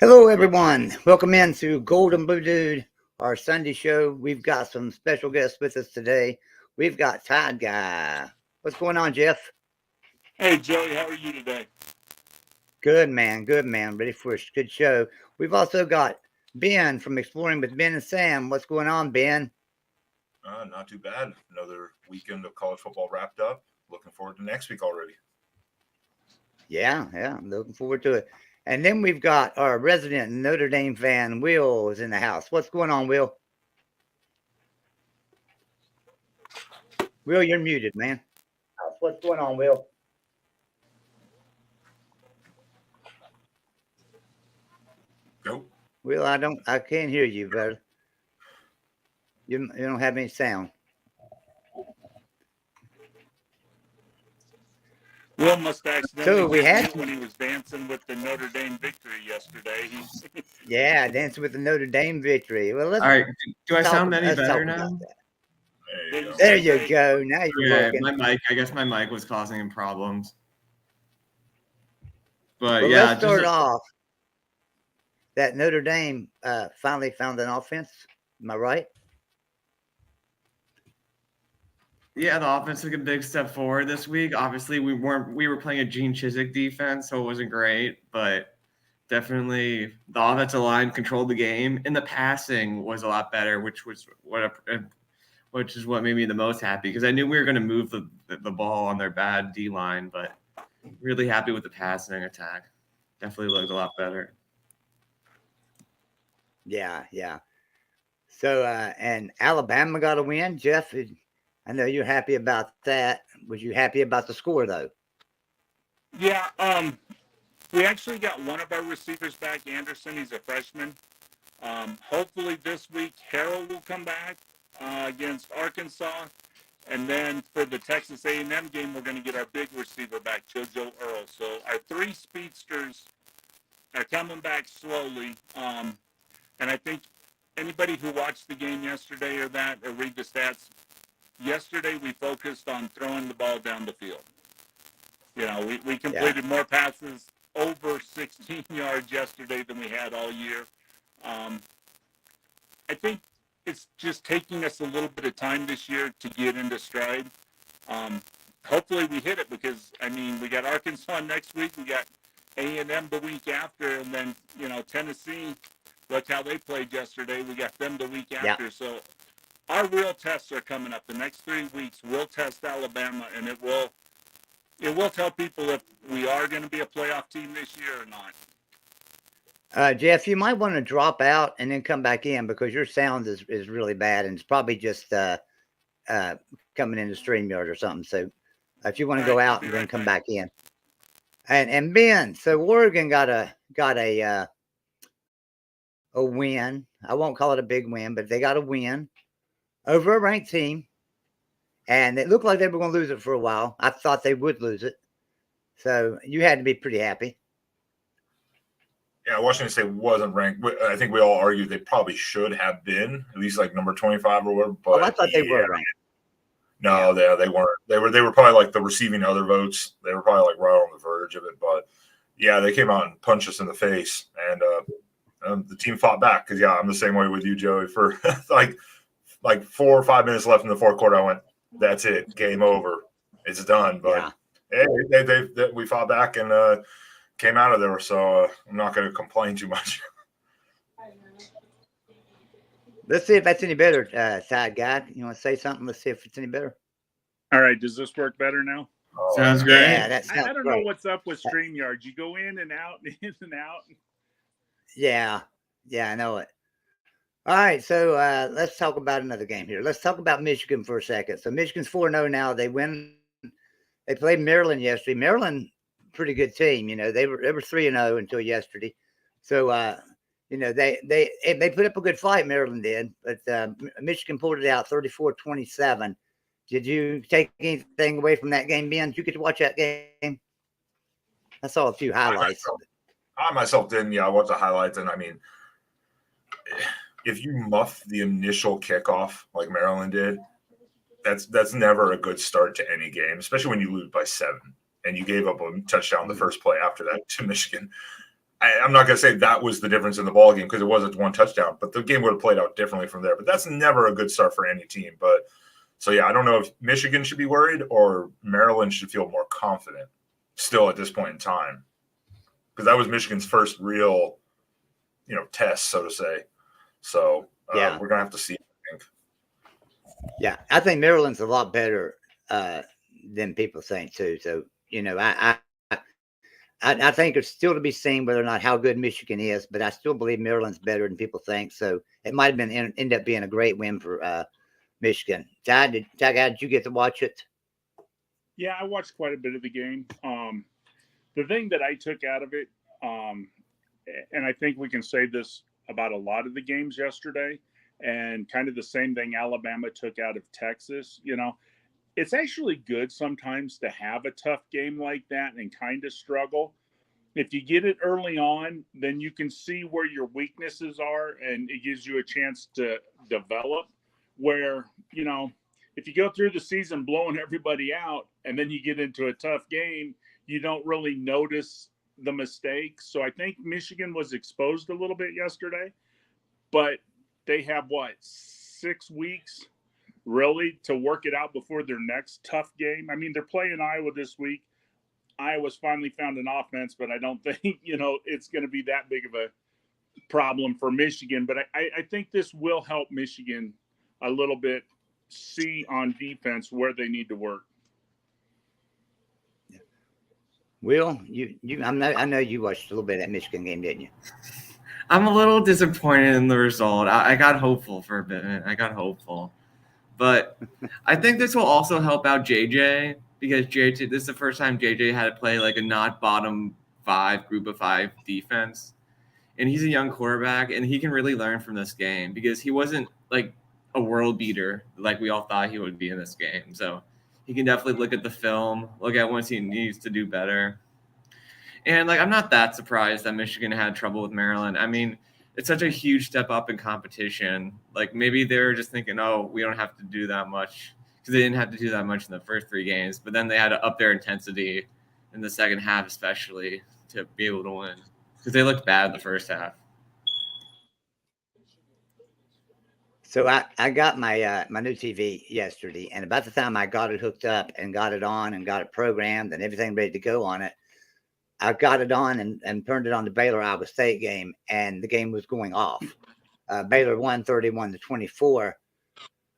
Hello, everyone. Welcome in to Golden Blue Dude, our Sunday show. We've got some special guests with us today. We've got Todd Guy. What's going on, Jeff? Hey, Joey, how are you today? Good, man. Good, man. Ready for a good show. We've also got Ben from Exploring with Ben and Sam. What's going on, Ben? Not too bad. Another weekend of college football wrapped up. Looking forward to next week already. Yeah. I'm looking forward to it. And then we've got our resident Notre Dame fan, Will, is in the house. What's going on, Will? Will, you're muted, man. What's going on, Will? Go. Will, I can't hear you, brother. You don't have any sound. Will must accidentally So we had mute when he was dancing with the Notre Dame victory yesterday. Yeah, dancing with the Notre Dame victory. Well, let's All right. Do I talk, sound any let's better talk now? about that. There you go. There you go. Now you're Yeah, working. my mic. I guess my mic was causing him problems. But Well, yeah, let's start off that Notre Dame finally found an offense. Am I right? Yeah, the offense took a big step forward this week. Obviously, we were playing a Gene Chizik defense, so it wasn't great, but definitely the offensive line controlled the game, and the passing was a lot better, which is what made me the most happy, because I knew we were going to move the ball on their bad D line, but really happy with the passing attack. Definitely looked a lot better. Yeah. So and Alabama got a win. Jeff, I know you're happy about that. Was you happy about the score though? Yeah, we actually got one of our receivers back, Anderson. He's a freshman. Hopefully this week, Harrell will come back against Arkansas. And then for the Texas A&M game, we're going to get our big receiver back, JoJo Earl. So our three speedsters are coming back slowly. And I think anybody who watched the game yesterday or read the stats, yesterday we focused on throwing the ball down the field. You know, we completed more passes over 16 yards yesterday than we had all year. I think it's just taking us a little bit of time this year to get into stride. Hopefully we hit it, because, I mean, we got Arkansas next week, we got A&M the week after, and then, Tennessee, look how they played yesterday. We got them the week after. Yeah. So our real tests are coming up. The next 3 weeks, we'll test Alabama, and it will tell people if we are going to be a playoff team this year or not. Jeff, you might want to drop out and then come back in, because your sound is really bad, and it's probably just coming into StreamYard or something. So if you want to go out and then come back in. And Ben, so Oregon got a win. I won't call it a big win, but they got a win over a ranked team. And it looked like they were going to lose it for a while. I thought they would lose it. So you had to be pretty happy. Yeah, Washington State wasn't ranked. I think we all argued they probably should have been, at least like number 25 or whatever. But I thought they were ranked. No, they weren't. They were probably like the receiving other votes. They were probably like right on the verge of it. But yeah, they came out and punched us in the face, and the team fought back. Because I'm the same way with you, Joey. For like 4 or 5 minutes left in the fourth quarter, I went, "That's it, game over, it's done." But hey, we fought back and came out of there. So I'm not going to complain too much. Let's see if that's any better, Side Guy. You want to say something? Let's see if it's any better. All right. Does this work better now? Sounds great. Yeah, that sounds I don't great. know what's up with StreamYard. You go in and out and in and out. Yeah, I know it. All right, so let's talk about another game here. Let's talk about Michigan for a second. So Michigan's 4-0 now. They win. They played Maryland yesterday. Maryland, pretty good team. They were 3-0 until yesterday. So they put up a good fight. Maryland did, but Michigan pulled it out 34-27. Did you take anything away from that game, Ben? Did you get to watch that game? I saw a few highlights. I myself didn't. Yeah, I watched the highlights, and I mean, if you muff the initial kickoff like Maryland did, that's never a good start to any game, especially when you lose by 7 and you gave up a touchdown the first play after that to Michigan. I'm not going to say that was the difference in the ball game because it wasn't one touchdown, but the game would have played out differently from there. But that's never a good start for any team. But so, yeah, I don't know if Michigan should be worried or Maryland should feel more confident still at this point in time, because that was Michigan's first real, test, so to say. So Yeah. we're going to have to see, I think. Yeah, I think Maryland's a lot better than people think too. So, I think it's still to be seen whether or not how good Michigan is, but I still believe Maryland's better than people think. So it might have been end up being a great win for Michigan. Did you get to watch it? Yeah, I watched quite a bit of the game. The thing that I took out of it, and I think we can say this about a lot of the games yesterday, and kind of the same thing Alabama took out of Texas, it's actually good sometimes to have a tough game like that and kind of struggle. If you get it early on, then you can see where your weaknesses are, and it gives you a chance to develop. Where, if you go through the season blowing everybody out and then you get into a tough game, you don't really notice the mistakes. So I think Michigan was exposed a little bit yesterday, but they have 6 weeks really to work it out before their next tough game. I mean, they're playing Iowa this week. Iowa's finally found an offense, but I don't think, it's going to be that big of a problem for Michigan. But I think this will help Michigan a little bit see on defense where they need to work. Will, I know you watched a little bit of that Michigan game, didn't you? I'm a little disappointed in the result. I got hopeful for a bit. But I think this will also help out JJ, because this is the first time JJ had to play like a not bottom 5 group of 5 defense. And he's a young quarterback, and he can really learn from this game because he wasn't like a world beater like we all thought he would be in this game. So he can definitely look at the film, look at what he needs to do better. And I'm not that surprised that Michigan had trouble with Maryland. I mean, it's such a huge step up in competition. Maybe they're just thinking, oh, we don't have to do that much, because they didn't have to do that much in the first 3 games. But then they had to up their intensity in the second half, especially to be able to win, because they looked bad in the first half. So I got my my new TV yesterday, and about the time I got it hooked up and got it on and got it programmed and everything ready to go on it, I got it on and turned it on the Baylor Iowa State game, and the game was going off. Baylor won 31-24.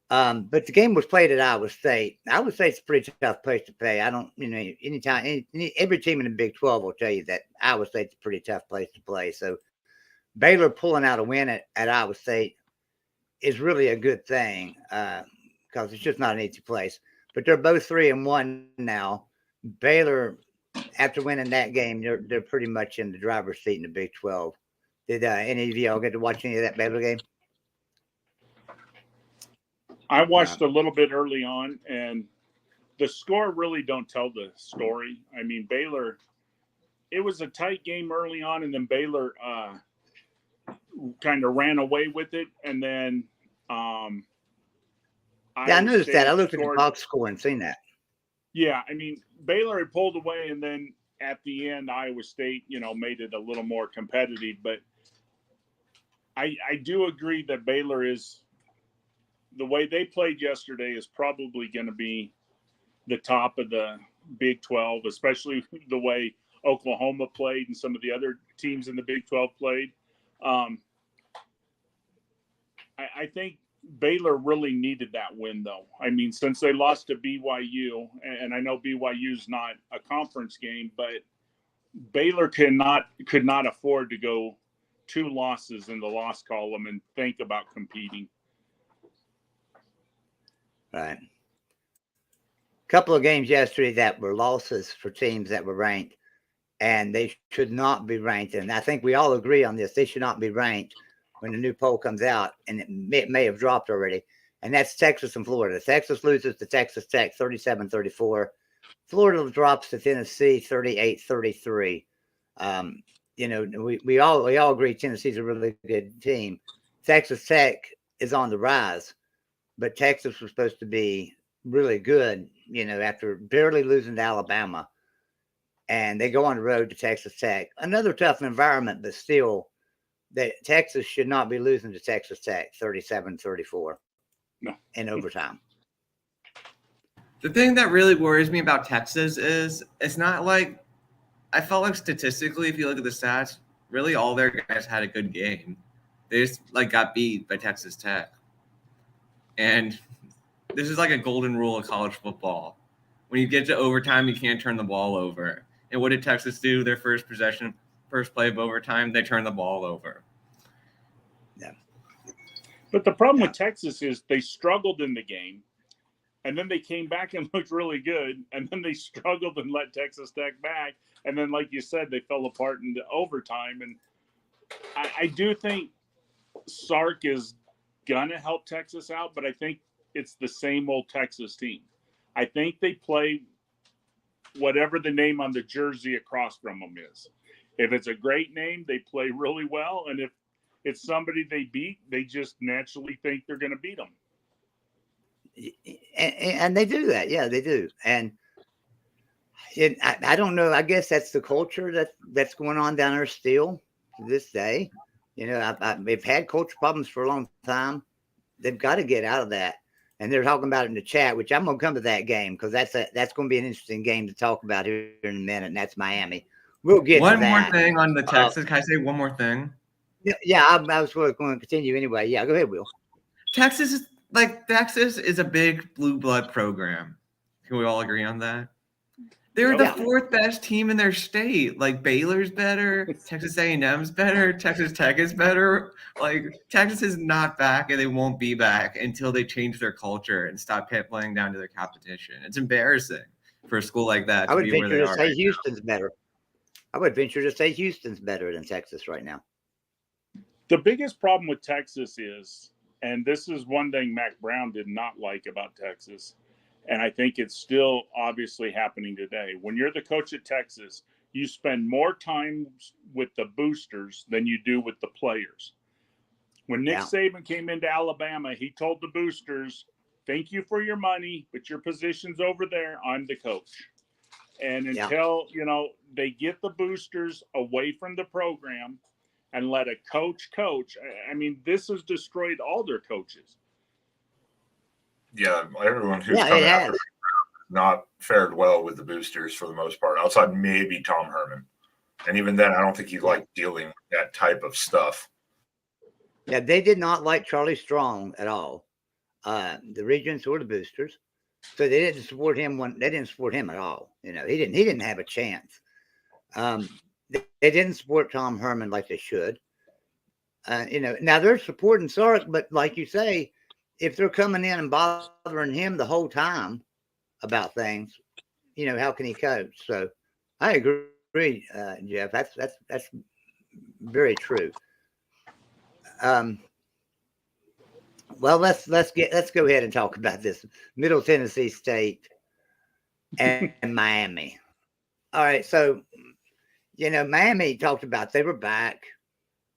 But the game was played at Iowa State. Iowa State's a pretty tough place to play. I don't, anytime, every team in the Big 12 will tell you that Iowa State's a pretty tough place to play. So Baylor pulling out a win at Iowa State is really a good thing, because it's just not an easy place. But they're both 3-1 now. Baylor, after winning that game, they're pretty much in the driver's seat in the Big 12. Did any of y'all get to watch any of that Baylor game? I watched a little bit early on, and the score really don't tell the story. I mean, Baylor, it was a tight game early on, and then Baylor kind of ran away with it, and then I noticed that. I looked at the box score and seen that. Yeah, I mean, Baylor had pulled away, and then at the end, Iowa State, made it a little more competitive. But I do agree that Baylor is, the way they played yesterday is probably going to be the top of the Big 12, especially the way Oklahoma played and some of the other teams in the Big 12 played. I think Baylor really needed that win, though. I mean, since they lost to BYU, and I know BYU's not a conference game, but Baylor could not afford to go 2 losses in the loss column and think about competing. Right. Couple of games yesterday that were losses for teams that were ranked, and they should not be ranked. And I think we all agree on this. They should not be ranked when the new poll comes out, and it may have dropped already. And that's Texas and Florida. Texas loses to Texas Tech 37-34. Florida drops to Tennessee 38-33. We all agree Tennessee's a really good team. Texas Tech is on the rise, but Texas was supposed to be really good, after barely losing to Alabama. and they go on the road to Texas Tech. Another tough environment, but still, Texas should not be losing to Texas Tech 37-34 in overtime. The thing that really worries me about Texas is it's not like I felt like statistically, if you look at the stats, really all their guys had a good game. They just like got beat by Texas Tech. And this is like a golden rule of college football. When you get to overtime, you can't turn the ball over. And what did Texas do? Their first possession, first play of overtime, they turned the ball over. Yeah. But the problem with Texas is they struggled in the game, and then they came back and looked really good, and then they struggled and let Texas Tech back. And then, like you said, they fell apart into overtime. And I do think Sark is going to help Texas out, but I think it's the same old Texas team. I think they play whatever the name on the jersey across from them is. If it's a great name, they play really well. And if it's somebody they beat, they just naturally think they're going to beat them. And they do that. Yeah, they do. And I don't know. I guess that's the culture that's going on down there still to this day. You know, they've had culture problems for a long time. They've got to get out of that. And they're talking about it in the chat, which I'm going to come to that game because that's going to be an interesting game to talk about here in a minute. And that's Miami. We'll get one to that. more thing on the Texas. Can I say one more thing? Yeah, I was going to continue anyway. Yeah, go ahead, Will. Texas is a big blue blood program. Can we all agree on that? They're the fourth best team in their state. Like Baylor's better, Texas A&M's better, Texas Tech is better. Like Texas is not back, and they won't be back until they change their culture and stop playing down to their competition. It's embarrassing for a school like that to be where they are. I would venture to say Houston's better. I would venture to say Houston's better than Texas right now. The biggest problem with Texas is, and this is one thing Mac Brown did not like about Texas, and I think it's still obviously happening today. When you're the coach at Texas, you spend more time with the boosters than you do with the players. When Nick Saban came into Alabama, he told the boosters, thank you for your money, but your position's over there. I'm the coach. And until, they get the boosters away from the program and let a coach, I mean, this has destroyed all their coaches. Yeah, everyone who's coming after not fared well with the boosters for the most part, outside maybe Tom Herman. And even then, I don't think he liked dealing with that type of stuff. Yeah, they did not like Charlie Strong at all. The Regents or the boosters. So they didn't support him they didn't support him at all. He didn't have a chance. They didn't support Tom Herman like they should. Now they're supporting Sark, but like you say, if they're coming in and bothering him the whole time about things, how can he coach? So I agree, Jeff. That's very true. Well, let's go ahead and talk about this Middle Tennessee State and Miami. All right, so Miami talked about they were back.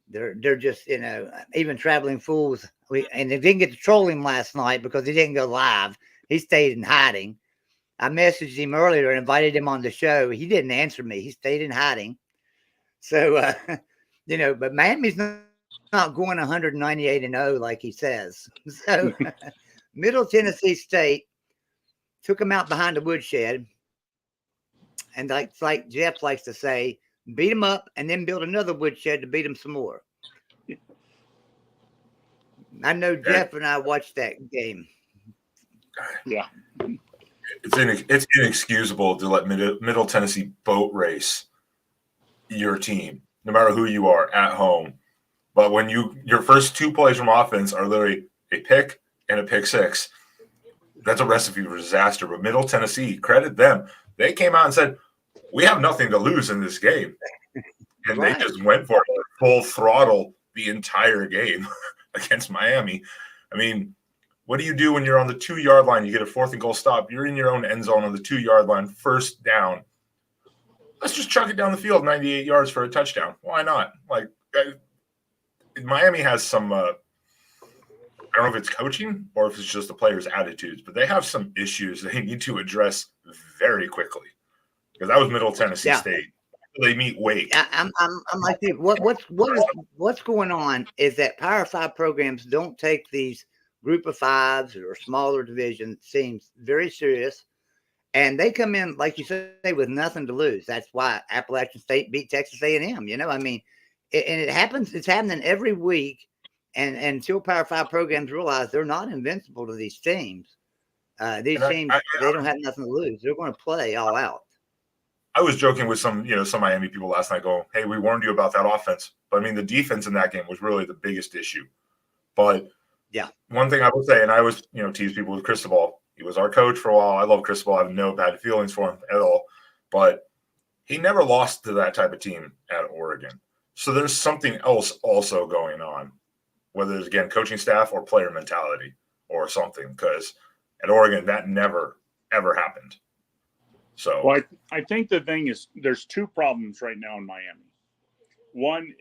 They're just even traveling fools. And they didn't get to troll him last night because he didn't go live. He stayed in hiding. I messaged him earlier and invited him on the show. He didn't answer me. He stayed in hiding. So but Miami's not going 198-0 like he says. So Middle Tennessee State took him out behind the woodshed, and like Jeff likes to say, beat him up and then build another woodshed to beat him some more. I know Jeff and I watched that game. Yeah. It's inexcusable to let Middle Tennessee boat race your team, no matter who you are at home. But when your first two plays from offense are literally a pick and a pick six, that's a recipe for disaster. But Middle Tennessee, credit them. They came out and said, we have nothing to lose in this game. And They just went for it full throttle the entire game against Miami. I mean, what do you do when you're on the 2-yard line? You get a 4th and goal stop. You're in your own end zone on the 2-yard line, first down. Let's just chuck it down the field 98 yards for a touchdown. Why not? Miami has some I don't know if it's coaching or if it's just the players' attitudes, but they have some issues they need to address very quickly. because that was Middle Tennessee Yeah. State. They meet Wake. I'm like you. What's going on is that Power 5 programs don't take these group of fives or smaller division teams very serious, and they come in, like you say, with nothing to lose. That's why Appalachian State beat Texas A&M. I mean, and it happens. It's happening every week, and until Power 5 programs realize they're not invincible to these teams. These teams, they don't have nothing to lose. They're going to play all out. I was joking with some Miami people last night going, hey, we warned you about that offense. But, I mean, the defense in that game was really the biggest issue. But yeah, one thing I will say, and I was, tease people with Cristobal. He was our coach for a while. I love Cristobal. I have no bad feelings for him at all. But he never lost to that type of team at Oregon. So there's something else also going on, whether it's, again, coaching staff or player mentality or something, because at Oregon, that never, ever happened. So, well, I think the thing is there's two problems right now in Miami. One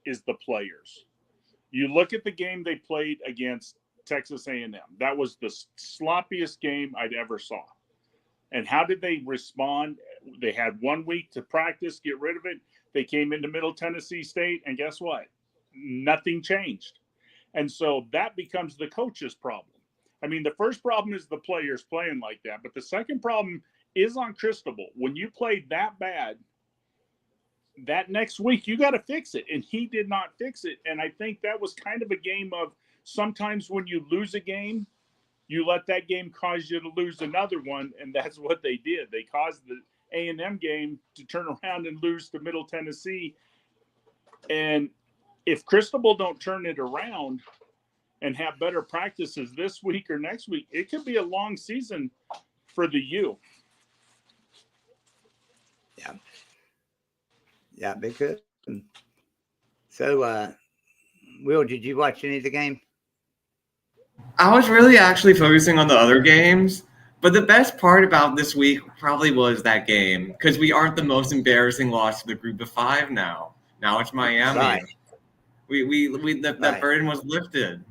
is the players. You look at the game they played against Texas A&M. That was the sloppiest game I'd ever saw. And how did they respond? They had 1 week to practice, get rid of it. They came into Middle Tennessee State, and guess what? Nothing changed. And so that becomes the coach's problem. I mean, the first problem is the players playing like that, but the second problem is on Cristobal. When you played that bad, that next week you got to fix it, and he did not fix it. And I think that was kind of a game of sometimes when you lose a game, you let that game cause you to lose another one, and that's what they did. They caused the A&M game to turn around and lose to Middle Tennessee. And if Cristobal don't turn it around and have better practices this week or next week, it could be a long season for the U. Yeah, they could. So, Will, did you watch any of the game? I was really actually focusing on the other games, but the best part about this week probably was that game, because we aren't the most embarrassing loss to the group of five now. Now it's Miami. Right. That burden was lifted.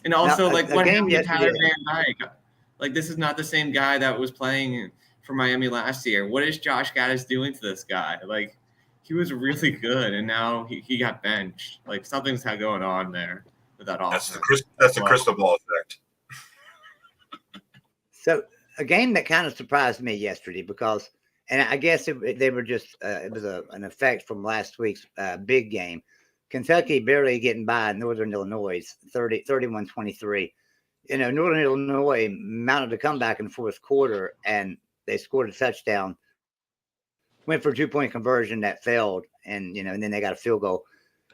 And also, Now, what happened to yesterday- Tyler Van Dyke? Like, this is not the same guy that was playing for Miami last year. What is Josh Gaddis doing to this guy? Like, he was really good, and now he got benched. Like, something's going on there with that offense. That's the Cristobal effect. So, a game that kind of surprised me yesterday because, and I guess they were just, it was an effect from last week's big game. Kentucky barely getting by Northern Illinois, 31-23. Northern Illinois mounted a comeback in the fourth quarter, and they scored a touchdown, went for a 2-point conversion that failed, and then they got a field goal.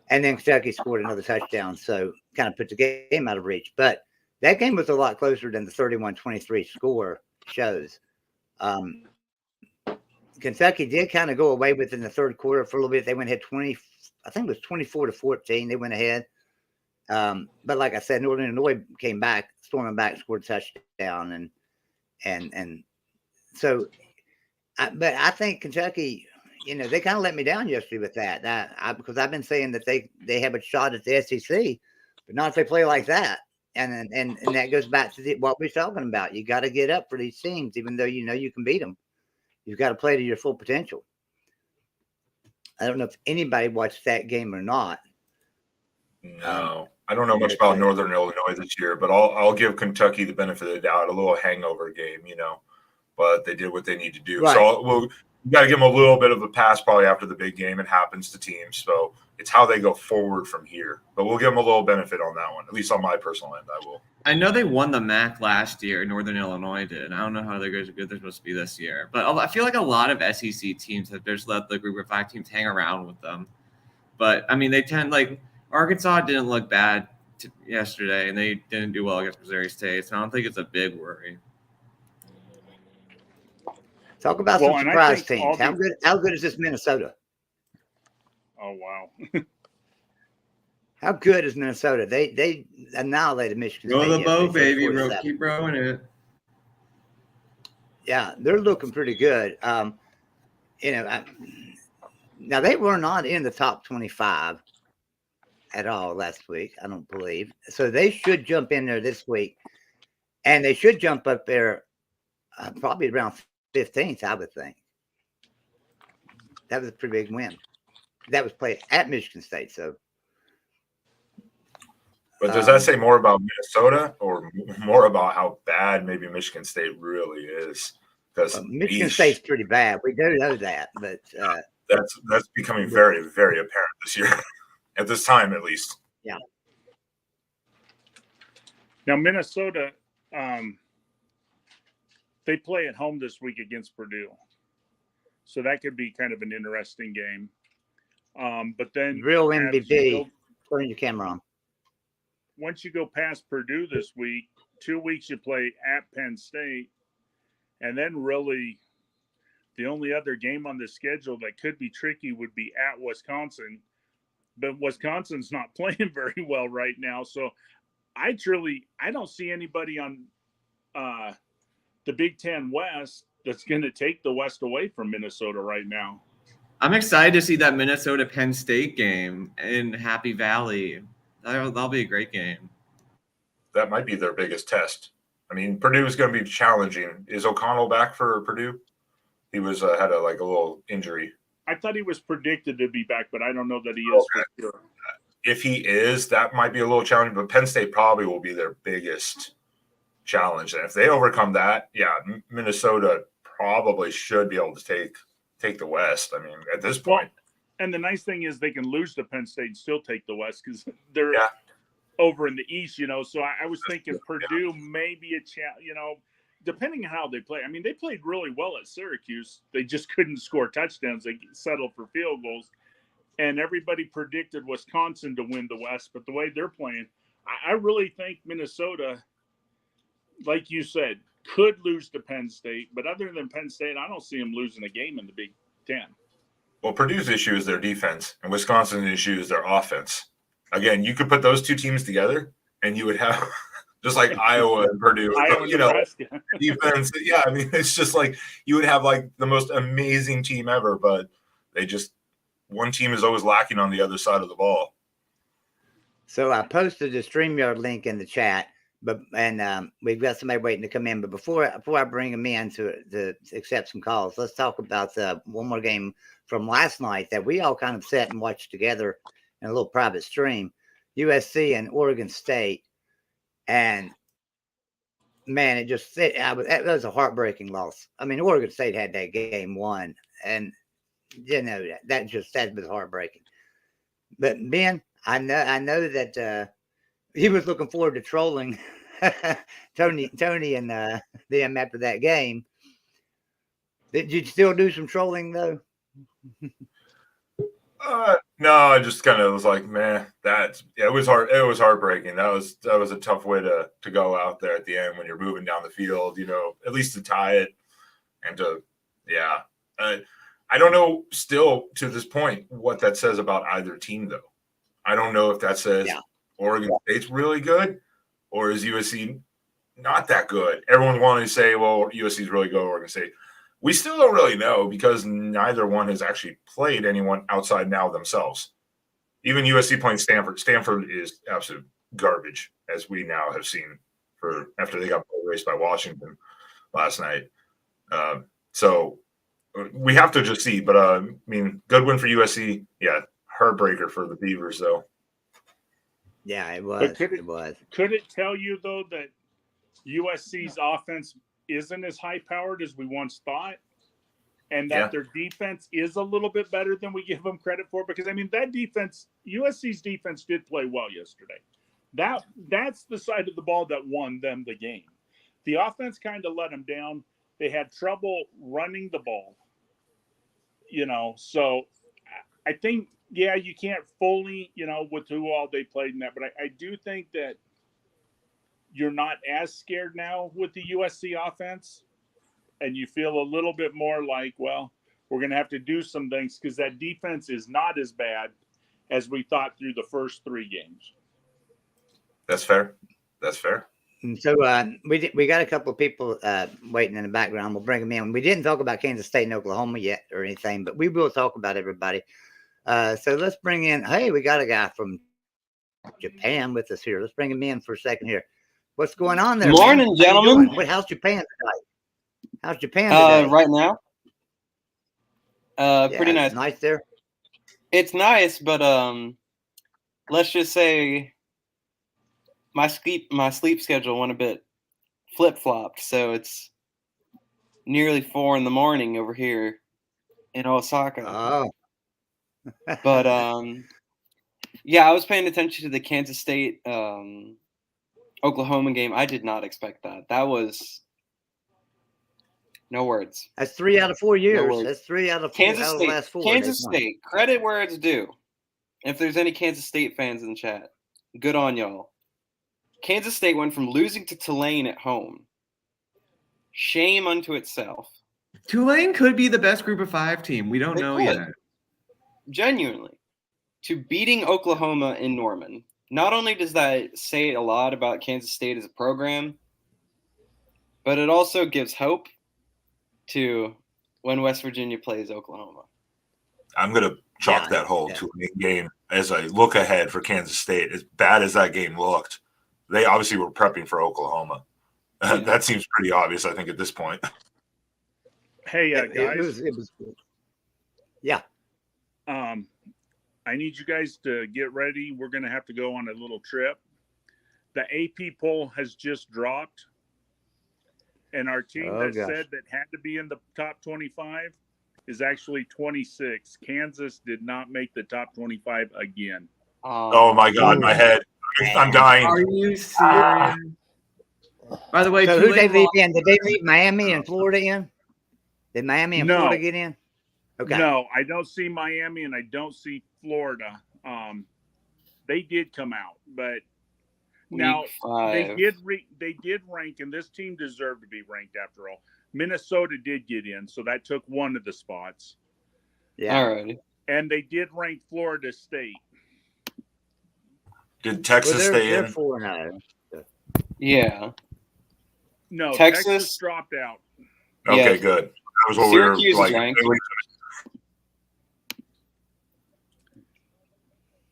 And then Kentucky scored another touchdown, so kind of put the game out of reach. But that game was a lot closer than the 31-23 score shows. Kentucky did kind of go away with it in the third quarter for a little bit. They went ahead 20, I think it was 24-14. They went ahead. But like I said, Northern Illinois came back, storming back, scored a touchdown, and so. But I think Kentucky, they kind of let me down yesterday with that. Because I've been saying that they have a shot at the SEC, but not if they play like that. And that goes back to what we're talking about. You got to get up for these teams, even though you can beat them. You've got to play to your full potential. I don't know if anybody watched that game or not. No, I don't know much about Northern Illinois this year, but I'll give Kentucky the benefit of the doubt. A little hangover game, but they did what they need to do. Right. So you got to give them a little bit of a pass probably after the big game. It happens to teams, so it's how they go forward from here. But we'll give them a little benefit on that one, at least on my personal end. I will. I know they won the MAC last year. Northern Illinois did. I don't know how good they're supposed to be this year. But I feel like a lot of SEC teams have just let the group of five teams hang around with them. But, I mean, they tend Arkansas didn't look bad yesterday, and they didn't do well against Missouri State. So I don't think it's a big worry. Talk about some surprise teams. How good is this Minnesota? Oh, wow. How good is Minnesota? They annihilated Michigan State. Row the boat, baby. Keep rowing it. Yeah, they're looking pretty good. Now they were not in the top 25 at all last week, I don't believe. So they should jump in there this week, and they should jump up there probably around 15th, I would think. That was a pretty big win. That was played at Michigan State. So, but does that say more about Minnesota or more about how bad maybe Michigan State really is? Because Michigan State's pretty bad. We do know that, but that's becoming very, very apparent this year, at this time at least. Yeah. Now Minnesota, they play at home this week against Purdue, so that could be kind of an interesting game. But then real MVP. Turn your camera on. Once you go past Purdue this week, 2 weeks you play at Penn State, and then really the only other game on the schedule that could be tricky would be at Wisconsin. But Wisconsin's not playing very well right now, so I don't see anybody on the Big Ten West that's going to take the West away from Minnesota right now. I'm excited to see that Minnesota Penn State game in Happy Valley. That'll be a great game. That might be their biggest test. I mean, Purdue is going to be challenging. Is O'Connell back for Purdue? He was had a little injury. I thought he was predicted to be back, but I don't know that he is for sure. If he is, that might be a little challenging, but Penn State probably will be their biggest challenge. And if they overcome that, Minnesota probably should be able to take the West. I mean, at this point. And the nice thing is they can lose to Penn State and still take the West because they're over in the East, So I was thinking Purdue may be a challenge, depending on how they play. I mean, they played really well at Syracuse. They just couldn't score touchdowns. They settled for field goals. And everybody predicted Wisconsin to win the West. But the way they're playing, I really think Minnesota, like you said, could lose to Penn State. But other than Penn State, I don't see them losing a game in the Big Ten. Well, Purdue's issue is their defense, and Wisconsin's issue is their offense. Again, you could put those two teams together, and you would have just like Iowa and Purdue, defense. Yeah, I mean, it's just like you would have the most amazing team ever, but one team is always lacking on the other side of the ball. So I posted the StreamYard link in the chat, and we've got somebody waiting to come in. But before I bring them in to accept some calls, let's talk about one more game from last night that we all kind of sat and watched together in a little private stream, USC and Oregon State. And man, it was a heartbreaking loss. I mean, Oregon State had that game won, and that was heartbreaking. But Ben, I know that he was looking forward to trolling Tony and them after that game. Did you still do some trolling though? No, I just kind of was like, man, it was hard. It was heartbreaking. That was a tough way to go out there at the end when you're moving down the field, at least to tie it and I don't know still to this point what that says about either team though. I don't know if that says Oregon State's really good or is USC not that good. Everyone's wanting to say, well, USC's really good, Oregon State. We still don't really know because neither one has actually played anyone outside now themselves. Even USC playing Stanford. Stanford is absolute garbage, as we now have seen after they got erased by Washington last night. So we have to just see. But, I mean, good win for USC. Yeah, heartbreaker for the Beavers, though. Yeah, it was. Could it tell you, though, that USC's offense isn't as high-powered as we once thought, and that their defense is a little bit better than we give them credit for? Because, I mean, that defense, USC's defense did play well yesterday. That's the side of the ball that won them the game. The offense kind of let them down. They had trouble running the ball, so I think, you can't fully, with who all they played in that, but I do think that you're not as scared now with the USC offense, and you feel a little bit more like, well, we're going to have to do some things because that defense is not as bad as we thought through the first 3 games. That's fair. And so we got a couple of people waiting in the background. We'll bring them in. We didn't talk about Kansas State and Oklahoma yet or anything, but we will talk about everybody. So let's bring in, hey, we got a guy from Japan with us here. Let's bring him in for a second here. What's going on there? Good morning, gentlemen. How's Japan tonight? How's Japan today? Right now, Yeah, pretty nice. it's nice there. It's nice, but let's just say my sleep schedule went a bit flip-flopped, so it's nearly 4 a.m. over here in Osaka. Oh, But yeah, I was paying attention to the Kansas State Oklahoma game. I did not expect that. That was no words. that's 3 out of 4 years. words. That's 3 out of 4 Kansas out of State. the last 4. Kansas they've won. State. Credit where it's due. If there's any Kansas State fans in the chat, good on y'all. Kansas State went from losing to Tulane at home. Shame unto itself. Tulane could be the best Group of 5 team. We don't They know could. yet. Genuinely. To beating Oklahoma in Norman. Not only does that say a lot about Kansas State as a program, but it also gives hope to when West Virginia plays Oklahoma. I'm going to chalk that whole Tulane game as a look ahead for Kansas State. As bad as that game looked, they obviously were prepping for Oklahoma. Yeah. That seems pretty obvious, I think, at this point. Hey, guys. It was yeah. I need you guys to get ready. We're going to have to go on a little trip. The AP poll has just dropped, and our team said that had to be in the top 25 is actually 26. Kansas did not make the top 25 again. Oh my God, my head! I'm dying. Are you serious? By the way, So who they leave in? Did they leave Miami and Florida in? Did Miami and Florida get in? Okay. No, I don't see Miami and I don't see Florida. They did come out, but now they did rank, and this team deserved to be ranked after all. Minnesota did get in, so that took one of the spots. Yeah. All right. And they did rank Florida State. Did Texas stay they're in? 4-0. Yeah. No, Texas Texas dropped out. Okay, Yeah. good. That was what Syracuse we were like. is ranked.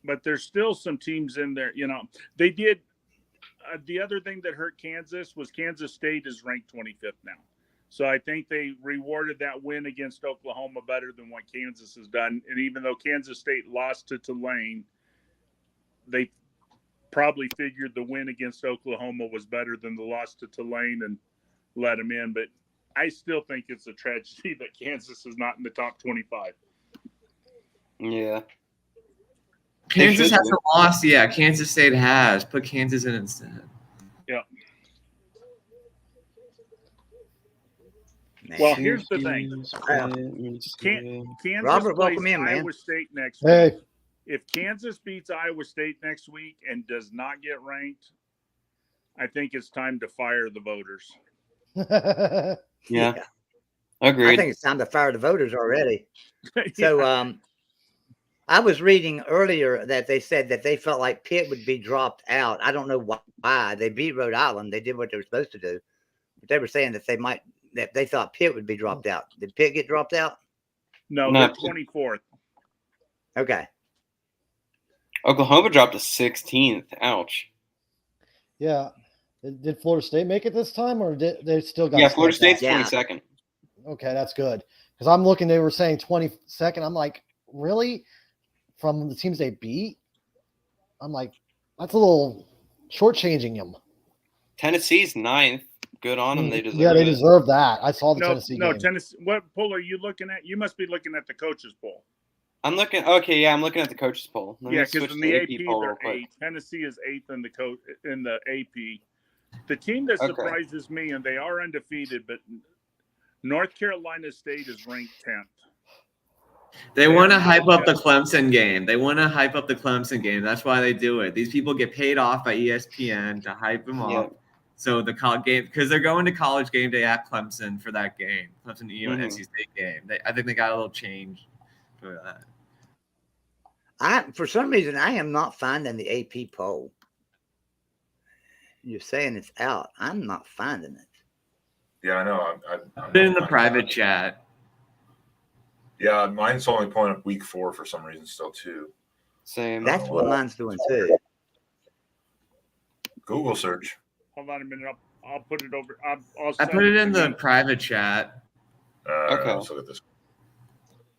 But there's still some teams in there. You know, they did. The other thing that hurt Kansas was Kansas State is ranked 25th now. So I think they rewarded that win against Oklahoma better than what Kansas has done. And even though Kansas State lost to Tulane, they probably figured the win against Oklahoma was better than the loss to Tulane and let them in. But I still think it's a tragedy that Kansas is not in the top 25. Yeah. Kansas hasn't lost. Yeah, Kansas State has. Put Kansas in instead. Yeah. Man. Well, here's the thing. Kansas Robert, plays welcome in, man. Iowa State next Hey. week. If Kansas beats Iowa State next week and does not get ranked, I think it's time to fire the voters. Yeah. Agreed. I think it's time to fire the voters already. So I was reading earlier that they said that they felt like Pitt would be dropped out. I don't know why. They beat Rhode Island. They did what they were supposed to do. But they were saying that they thought Pitt would be dropped out. Did Pitt get dropped out? No, No. they're 24th. Okay. Oklahoma dropped to 16th. Ouch. Yeah. Did Florida State make it this time, or did they still got? Yeah, Florida State's Yeah. 22nd. Okay, that's good. Because I'm looking, they were saying 22nd. I'm like, really? From the teams they beat? I'm like, that's a little shortchanging them. Tennessee's 9th. Good on them. They deserve Yeah, they it. deserve that. I saw the Tennessee game. Tennessee. What poll are you looking at? You must be looking at the coaches poll. I'm looking. Okay, yeah, I'm looking at the coaches poll. Let me Yeah, switch because in to the AP poll real they're quick. 8th. Tennessee is 8th in the AP. The team that Okay. surprises me, and they are undefeated, but North Carolina State is ranked 10th. They want to hype up the Clemson game. That's why they do it. These people get paid off by ESPN to hype them Yeah. up. So the college game, because they're going to college game day at Clemson for that game, Clemson NC State game. I think they got a little change for that. For some reason, I am not finding the AP poll. You're saying it's out. I'm not finding it. Yeah, I know. I'm Put it in the private chat. Yeah, mine's only pulling up week 4 for some reason still too. Same. That's what mine's doing too. Google search. Hold on a minute. I'll put it over. I put it in the private chat. Okay. Let's look at this.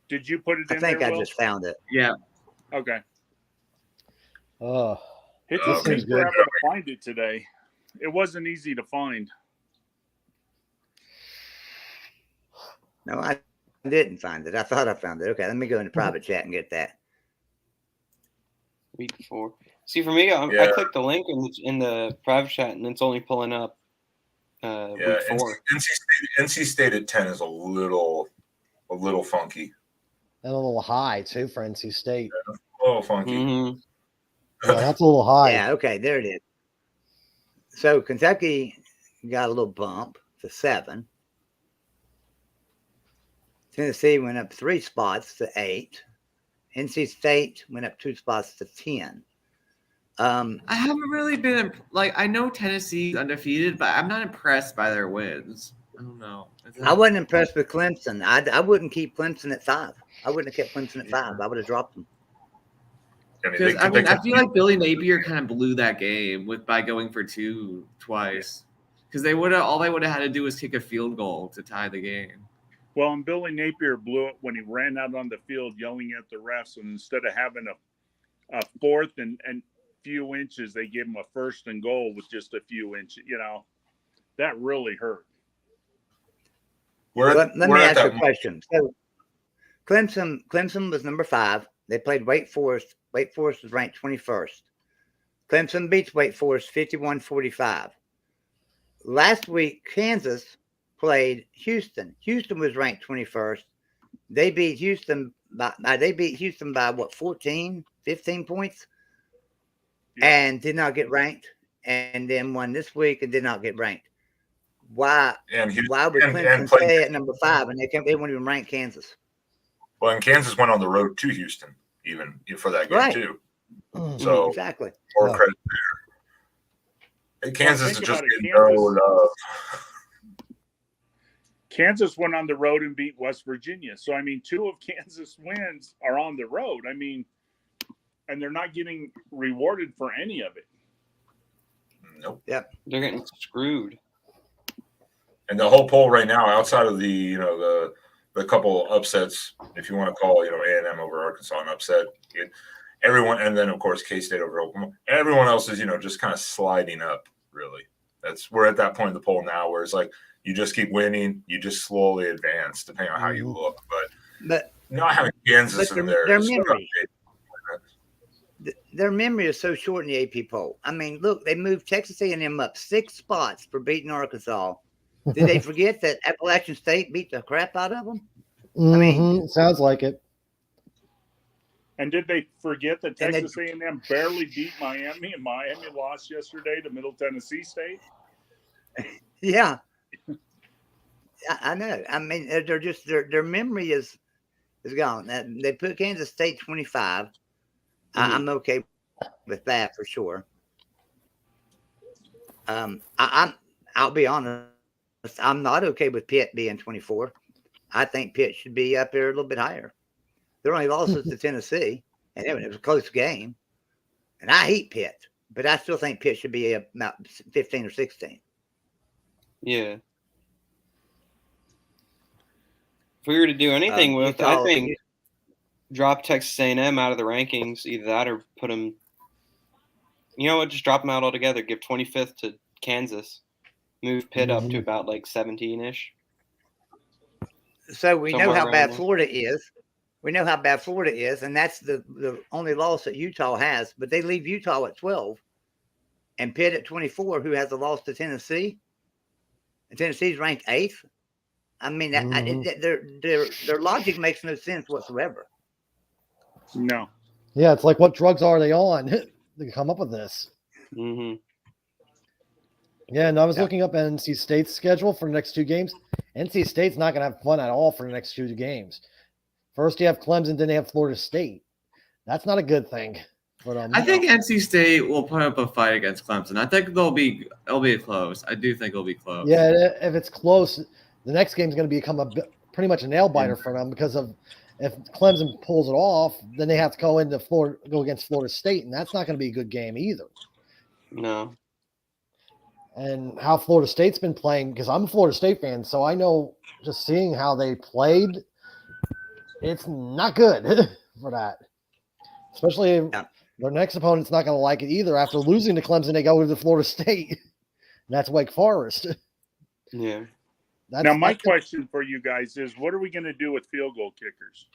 Did you put it I in think there, I Will? just found it. Yeah. Okay. Oh, It This took seems me good. forever to find it today. It wasn't easy to find. No, I didn't find it. I thought I found it. Okay, let me go into private chat and get that. Week 4. See, for me, I Yeah. clicked the link in the private chat, and it's only pulling up week 4. NC State at 10 is a little funky. and a little high too for NC State. A little funky. Mm-hmm. Yeah, that's a little high. Yeah, okay, there it is. So Kentucky got a little bump to 7. Tennessee went up 3 spots to 8. NC State went up 2 spots to 10. I haven't really been I know Tennessee's undefeated, but I'm not impressed by their wins. I don't know. I wasn't impressed with Clemson. I wouldn't keep Clemson at 5. I wouldn't have kept Clemson at 5. I would have dropped them. I feel like Billy Napier kind of blew that game by going for 2 twice. Because they would have had to do was kick a field goal to tie the game. Well, and Billy Napier blew it when he ran out on the field yelling at the refs, and instead of having a 4th and few inches, they gave him a 1st and goal with just a few inches. That really hurt. Let me ask you a question. So Clemson was number 5. They played Wake Forest. Wake Forest was ranked 21st. Clemson beats Wake Forest 51-45. Last week, Kansas played Houston. Houston was ranked 21st. They beat Houston by what, 14, 15 points? Yeah. And did not get ranked. And then won this week and did not get ranked. Why would Clemson stay at number 5 and they won't even rank Kansas? Well, and Kansas went on the road to Houston even for that game too. So exactly. More credit there. And Kansas is just getting narrowed up. Kansas went on the road and beat West Virginia. So, 2 of Kansas' wins are on the road. And they're not getting rewarded for any of it. Nope. Yep. They're getting screwed. And the whole poll right now, outside of the couple upsets, if you want to call A&M over Arkansas an upset, everyone, and then of course K-State over Oklahoma, everyone else is just kind of sliding up. Really, we're at that point in the poll now where it's like you just keep winning, you just slowly advance depending on how you look. But not having Kansas in there. Their memory is so short in the AP poll. Look, they moved Texas A&M up 6 spots for beating Arkansas. Did they forget that Appalachian State beat the crap out of them? Sounds like it. And did they forget that Texas A&M barely beat Miami, and Miami lost yesterday to Middle Tennessee State? Yeah, I know. They're just their memory is gone. They put Kansas State 25. I'm okay with that for sure. I'll be honest. I'm not okay with Pitt being 24. I think Pitt should be up there a little bit higher. Their only losses to Tennessee, and it was a close game. And I hate Pitt, but I still think Pitt should be about 15 or 16. Yeah. If we were to do anything with, I think drop Texas A&M out of the rankings, either that or put them. You know what? Just drop them out altogether. Give 25th to Kansas. Move Pitt up to about 17-ish. So we know how bad Florida is. We know how bad Florida is, and that's the only loss that Utah has. But they leave Utah at 12 and Pitt at 24, who has a loss to Tennessee. And Tennessee's ranked 8th. Their logic makes no sense whatsoever. No. Yeah, it's like, what drugs are they on to come up with this? Mm-hmm. Yeah, and I was looking up NC State's schedule for the next 2 games. NC State's not going to have fun at all for the next 2 games. First, you have Clemson, then they have Florida State. That's not a good thing. But I think NC State will put up a fight against Clemson. I think it'll be close. I do think it'll be close. Yeah, if it's close, the next game is going to become pretty much a nail biter for them because of if Clemson pulls it off, then they have to go against Florida State, and that's not going to be a good game either. No. and how Florida State's been playing, because I'm a Florida State fan, so I know just seeing how they played, it's not good for that. Especially their next opponent's not going to like it either. After losing to Clemson, they go to Florida State. That's Wake Forest. Yeah. Now, my question for you guys is, what are we going to do with field goal kickers?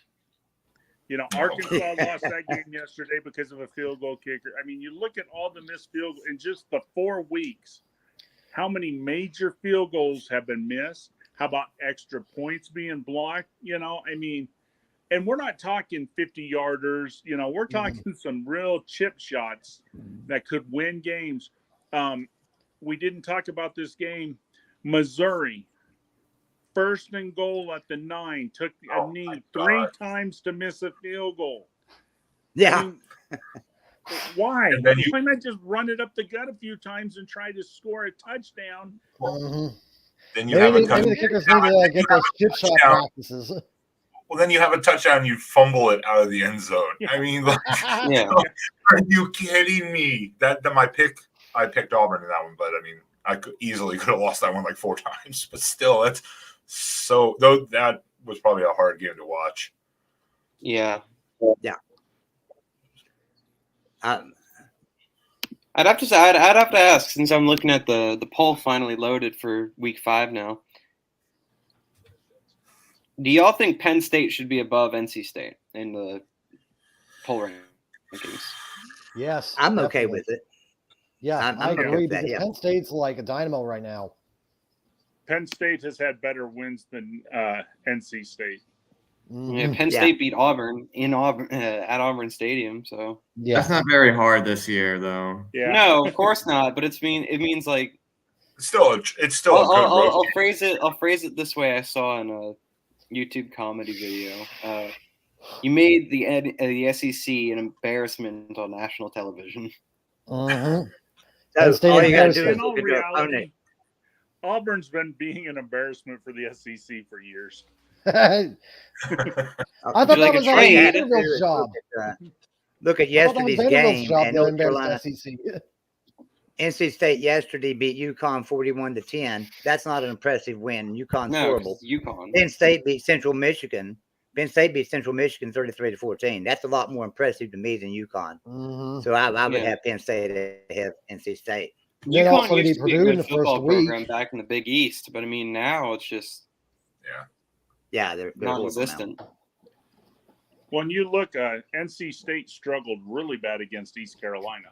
Arkansas lost that game yesterday because of a field goal kicker. I mean, you look at all the missed field goals in just the 4 weeks. How many major field goals have been missed? How about extra points being blocked? I mean, and we're not talking 50-yarders. We're talking some real chip shots that could win games. We didn't talk about this game. Missouri, 1st and goal at the 9, took a knee 3 times to miss a field goal. Yeah. I mean, why? Why not just run it up the gut a few times and try to score a touchdown? Then you have maybe the kickers need to get those chip shot practices. Well, then you have a touchdown, you fumble it out of the end zone. I mean, are you kidding me? That my pick, I picked Auburn in that one, but I mean, I could have lost that one like 4 times. But still, that was probably a hard game to watch. Yeah. Yeah. I'd have to say, I'd have to ask, since I'm looking at the poll finally loaded for week 5 now. Do y'all think Penn State should be above NC State in the poll rankings? Yes. I'm okay with it. Yeah, I okay agree, with that, because Penn State's like a dynamo right now. Penn State has had better wins than NC State. Yeah, Penn State beat Auburn at Auburn Stadium. So that's not very hard this year, though. Yeah. No, of course not. But it means like it's still a good road. I'll phrase it this way. I saw in a YouTube comedy video. You made the SEC an embarrassment on national television. So all you got to do is look at their opponent. Auburn's been being an embarrassment for the SEC for years. I thought that was Vanderbilt's job. Look at yesterday's game and North Carolina. SEC. NC State yesterday beat UConn 41-10. That's not an impressive win. UConn's horrible. UConn. Penn State beat Central Michigan. Penn State beat Central Michigan 33-14. That's a lot more impressive to me than UConn. So I would have Penn State ahead of NC State. UConn used to be a good football program back in the Big East, but I mean now it's just they're non-existent. When you look, NC State struggled really bad against East Carolina.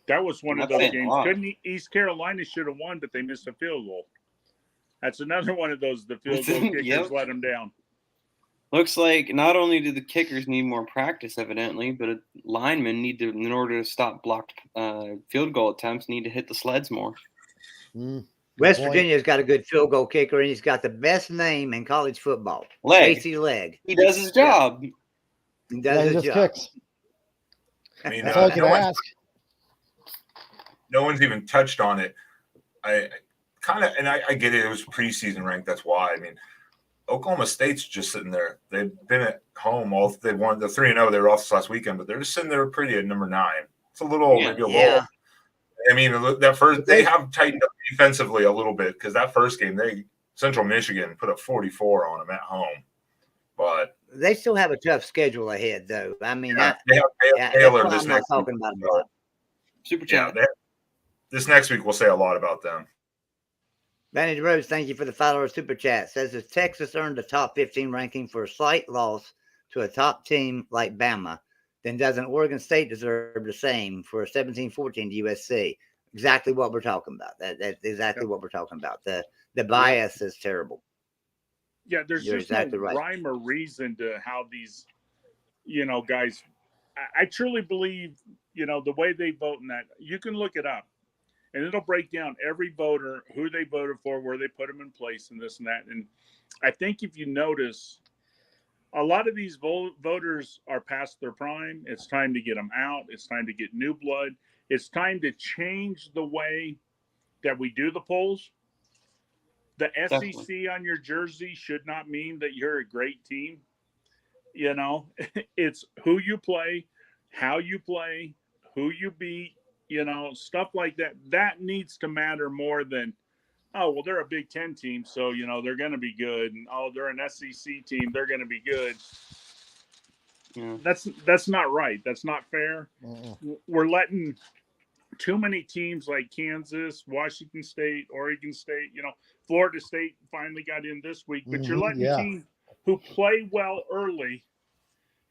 That was one of those games. East Carolina should have won, but they missed a field goal. That's another one of those. The field goal kickers let them down. Looks like not only do the kickers need more practice, evidently, but linemen need to, in order to stop blocked field goal attempts, need to hit the sleds more. West Virginia's got a good field goal kicker, and he's got the best name in college football. Casey Legg. He does his job. He does his job. Kicks. I mean, that's all you can ask. No one's even touched on it. I get it. It was preseason ranked. That's why. I mean, Oklahoma State's just sitting there. They've been at home. They won the 3-0. They were off this last weekend, but they're just sitting there pretty at number 9. It's a little, maybe a little. I mean, that first they have tightened up defensively a little bit because that first game, Central Michigan put up 44 on them at home, but they still have a tough schedule ahead, though. I mean, they have Taylor this next week. About a lot. Super chat. This next week we'll say a lot about them. Vantage Rose, thank you for the follower super chat. Says, if Texas earned a top 15 ranking for a slight loss to a top team like Bama, then doesn't Oregon State deserve the same for a 17-14 to USC? Exactly what we're talking about. That's exactly what we're talking about. The bias is terrible. Yeah, there's just no rhyme or reason to how these, guys. I truly believe, the way they vote in that. You can look it up. And it'll break down every voter, who they voted for, where they put them in place, and this and that. And I think if you notice, a lot of these voters are past their prime. It's time to get them out. It's time to get new blood. It's time to change the way that we do the polls. The SEC on your jersey should not mean that you're a great team. It's who you play, how you play, who you beat, stuff like that. That needs to matter more than, oh, well, they're a Big Ten team, so, they're going to be good. And, oh, they're an SEC team, they're going to be good. Yeah. That's not right. That's not fair. We're letting too many teams like Kansas, Washington State, Oregon State, Florida State finally got in this week, but you're letting teams who play well early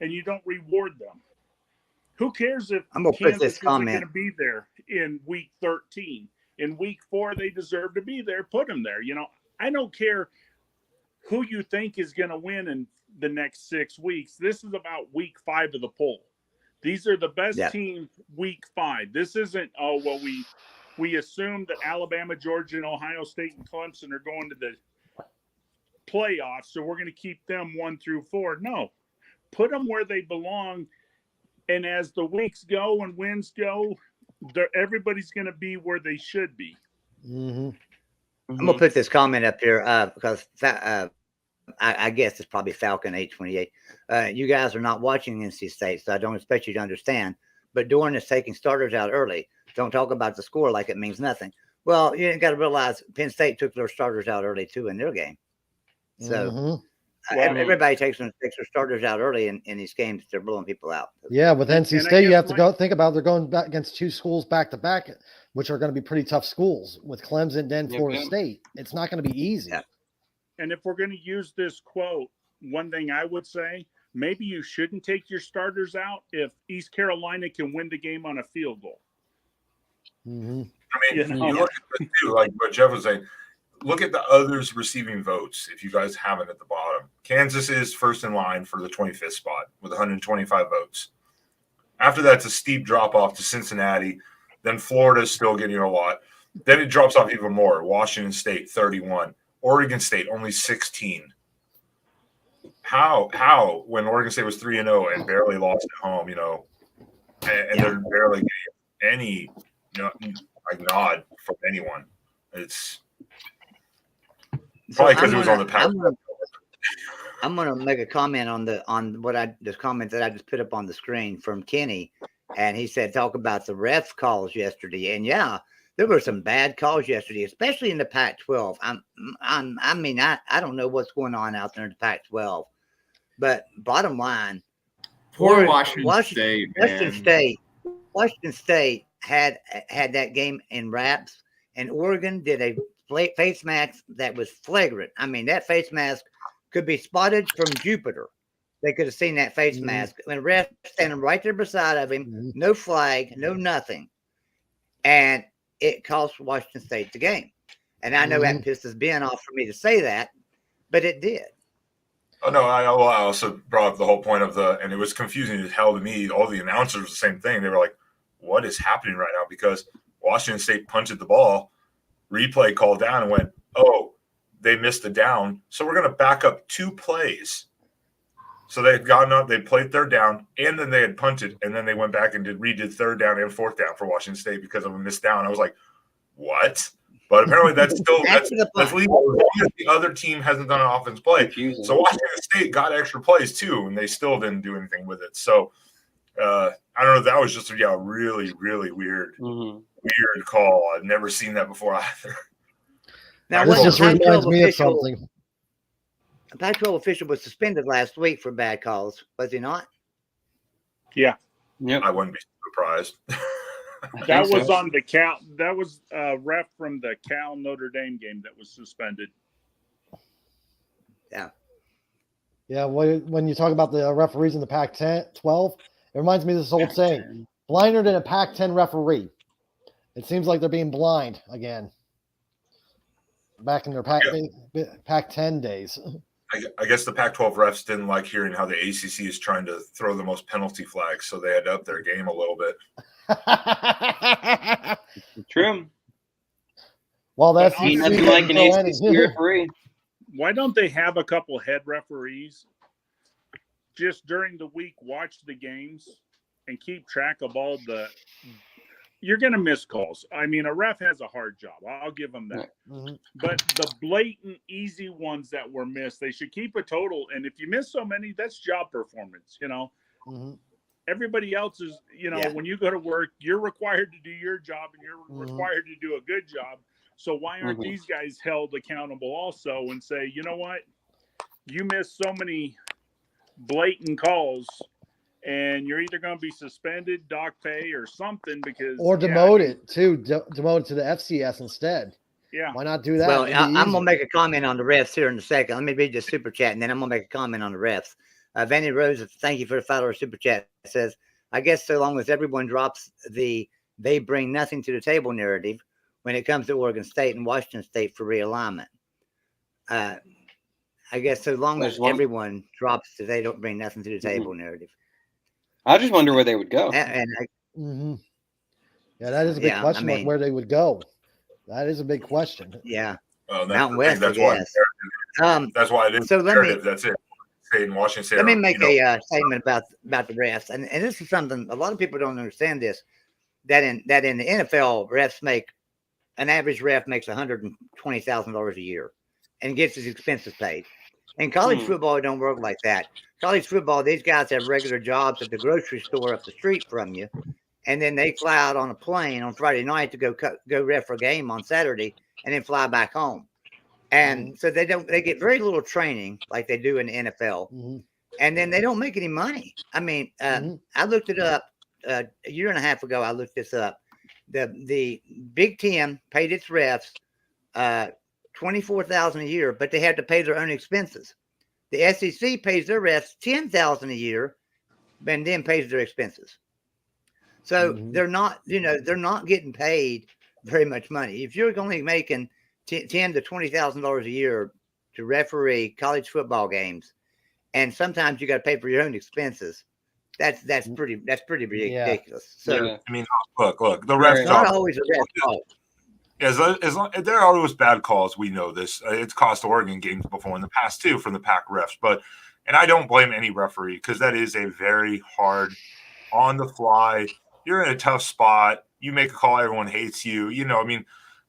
and you don't reward them. Who cares if Kansas isn't going to be there in week 13? In week 4, they deserve to be there. Put them there. I don't care who you think is going to win in the next 6 weeks. This is about week 5 of the poll. These are the best teams week 5. This isn't, we assume that Alabama, Georgia, and Ohio State and Clemson are going to the playoffs, so we're going to keep them 1 through 4. No. Put them where they belong, and as the weeks go and wins go, everybody's going to be where they should be. I'm going to put this comment up here because I guess it's probably Falcon 828. You guys are not watching NC State, so I don't expect you to understand. But Dorn is taking starters out early. Don't talk about the score like it means nothing. Well, you got to realize Penn State took their starters out early, too, in their game. So everybody takes their starters out early in these games. They're blowing people out. Yeah, with NC State, you have to go think about they're going back against 2 schools back-to-back, which are going to be pretty tough schools with Clemson and Florida State. It's not going to be easy. Yeah. And if we're going to use this quote, one thing I would say, maybe you shouldn't take your starters out if East Carolina can win the game on a field goal. I mean, you look at this too, like what Jeff was saying. Look at the others receiving votes, if you guys haven't at the bottom. Kansas is first in line for the 25th spot with 125 votes. After that's a steep drop-off to Cincinnati. Then Florida's still getting a lot. Then it drops off even more. Washington State, 31. Oregon State, only 16. How when Oregon State was 3-0 and barely lost at home, and they're barely getting any nod from anyone. It's probably because it was on the pack. I'm gonna make a comment on the comment that I just put up on the screen from Kenny, and he said talk about the ref calls yesterday, and there were some bad calls yesterday, especially in the Pac-12. I don't know what's going on out there in the Pac-12, but bottom line, poor Washington State. Washington State had that game in wraps, and Oregon did a face mask that was flagrant. I mean, that face mask could be spotted from Jupiter. They could have seen that face mask. And the ref standing right there beside of him, no flag, no nothing. And it cost Washington State the game. And I know that pisses Ben off for me to say that, but it did. Oh, no, I also brought up the whole point of and it was confusing as hell to me. All the announcers, the same thing. They were like, what is happening right now? Because Washington State punted the ball, replay called down and went, oh, they missed a down. So we're going to back up 2 plays. So they had gone up, they played third down, and then they had punted, and then they went back and redid third down and fourth down for Washington State because of a missed down. I was like, what? But apparently that's still that's legal as long as the other team hasn't done an offense play. So Washington State got extra plays too, and they still didn't do anything with it. So I don't know. That was just a really, really weird call. I've never seen that before either. Now, this just reminds me of something. The Pac-12 official was suspended last week for bad calls, was he not? Yeah. Yep. I wouldn't be surprised. That was on the Cal. That was a ref from the Cal Notre Dame game that was suspended. Yeah. Yeah. When you talk about the referees in the Pac-12, it reminds me of this old saying: "Blinder than a Pac-10 referee." It seems like they're being blind again. Back in their Pac-10 days. I guess the Pac-12 refs didn't like hearing how the ACC is trying to throw the most penalty flags, so they had to up their game a little bit. True. Well, that's nothing like an ACC referee. Why don't they have a couple head referees just during the week watch the games and keep track of all the? You're going to miss calls. I mean, a ref has a hard job. I'll give them that. But the blatant, easy ones that were missed, they should keep a total. And if you miss so many, that's job performance, Everybody else is, Yeah. when you go to work, you're required to do your job and you're required to do a good job. So why aren't these guys held accountable also and say, you know what? You missed so many blatant calls and you're either going to be suspended, dock pay, or something because or demoted demoted to the FCS instead. Yeah. Why not do that? Well, I'm going to make a comment on the refs here in a second. Let me read the super chat, and then I'm going to make a comment on the refs. Vanny Rose, thank you for the $5 super chat. Says, I guess so long as everyone drops the they bring nothing to the table narrative when it comes to Oregon State and Washington State for realignment. I guess so long as everyone drops the they don't bring nothing to the table narrative. I just wonder where they would go. Yeah, that is a big question, like where they would go. That is a big question. Yeah. Mountain West, I guess. That's why it is. So that's it. State in Washington State. Let me make a statement about the refs, and this is something a lot of people don't understand. This that in the NFL, refs make an average ref makes $120,000 a year, and gets his expenses paid. In college football, it don't work like that. College football, these guys have regular jobs at the grocery store up the street from you, and then they fly out on a plane on Friday night to go ref a game on Saturday, and then fly back home. And so they get very little training like they do in the NFL, and then they don't make any money. I mean, I looked it up a year and a half ago. I looked this up. The Big Ten paid its refs $24,000 a year, but they had to pay their own expenses. The SEC pays their refs $10,000 a year, and then pays their expenses. So they're not getting paid very much money. If you're only making $10,000 to $20,000 a year to referee college football games, and sometimes you got to pay for your own expenses. That's pretty ridiculous. Yeah. So I mean, look, the refs not always a ref fault. As long as there are always bad calls, we know this. It's cost Oregon games before in the past too from the Pac refs, and I don't blame any referee because that is a very hard, on the fly. You're in a tough spot. You make a call, everyone hates you.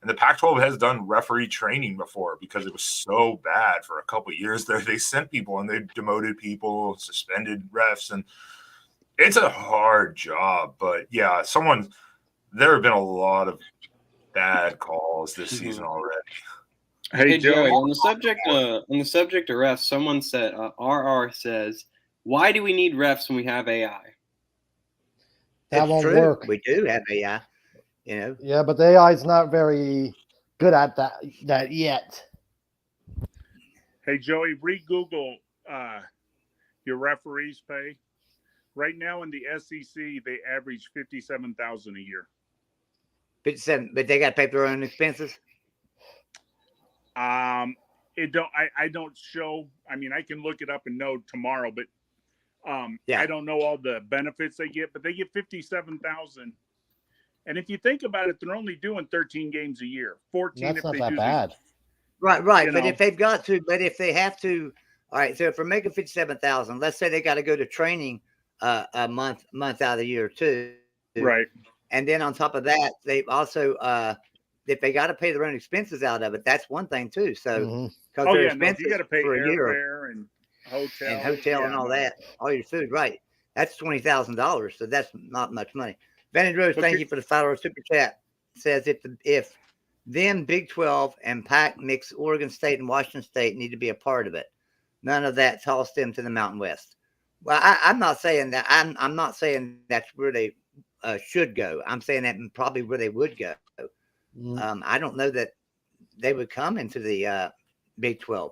And the Pac-12 has done referee training before because it was so bad for a couple of years there. They sent people and they demoted people, suspended refs, and it's a hard job. But yeah, there have been a lot of bad calls this season already. Hey Joey, on the subject of refs, someone said, RR says, why do we need refs when we have AI? That won't work. We do have AI. Yeah, but the AI is not very good at that yet. Hey Joey, re-Google your referees' pay. Right now in the SEC, they average $57,000 a year. 57, but they got to pay for their own expenses. I don't show. I mean, I can look it up and know tomorrow, but I don't know all the benefits they get. But they get $57,000. And if you think about it, they're only doing 13 games a year, 14 That's if not they that do bad. Right. But if they've got to, if they have to, all right. So if we're making 57,000, let's say they got to go to training a month out of the year too. Right. And then on top of that, they also if they got to pay their own expenses out of it, that's one thing too. So because their expenses you got to pay for a year airfare and hotel and all that, all your food, right? That's $20,000. So that's not much money. Vanny Rose, thank you for the $5 super chat. Says if then Big 12 and Pac mix Oregon State and Washington State need to be a part of it. None of that tossed them to the Mountain West. Well, I'm not saying that. I'm not saying that's where they should go. I'm saying that probably where they would go. I don't know that they would come into the Big 12.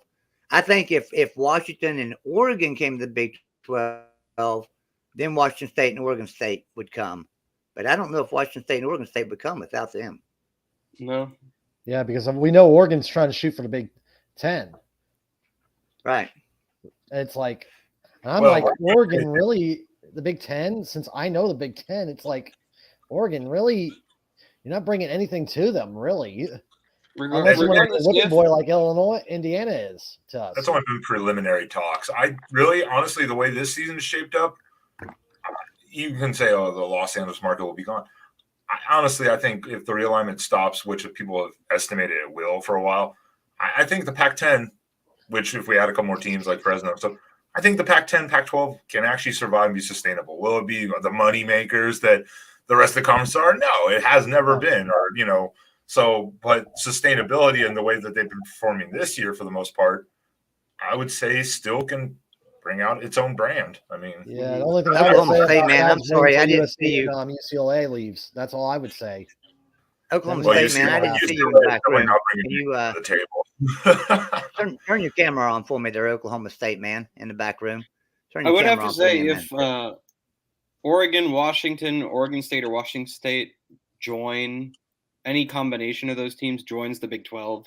I think if Washington and Oregon came to the Big 12, then Washington State and Oregon State would come. But I don't know if Washington State and Oregon State would come without them. No. Yeah, because we know Oregon's trying to shoot for the Big 10. Right. It's like, Oregon really, the Big 10, since I know the Big 10, it's like, Oregon really, you're not bringing anything to them, really. Unless you're like a whipping boy like Illinois, Indiana is to us. That's only been preliminary talks. I really, honestly, the way this season is shaped up, you can say, the Los Angeles market will be gone. I think if the realignment stops, which people have estimated it will for a while, I think the Pac-10, which if we had a couple more teams like Fresno and stuff, I think the Pac-10, Pac-12 can actually survive and be sustainable. Will it be the money makers that the rest of the conference are? No, it has never been. Or so, but sustainability and the way that they've been performing this year, for the most part, I would say still can bring out its own brand. I mean, Yeah, the only thing I Oklahoma would say State, about man, that I'm is sorry, wait I till didn't see you. UCLA leaves. That's all I would say. Oklahoma Well, State, man, I didn't see you in the back room. Can you the table. turn your camera on for me there, Oklahoma State, man, in the back room. Turn I your would have camera to on for say me, if man. Oregon, Washington, Oregon State, or Washington State join, any combination of those teams joins the Big 12,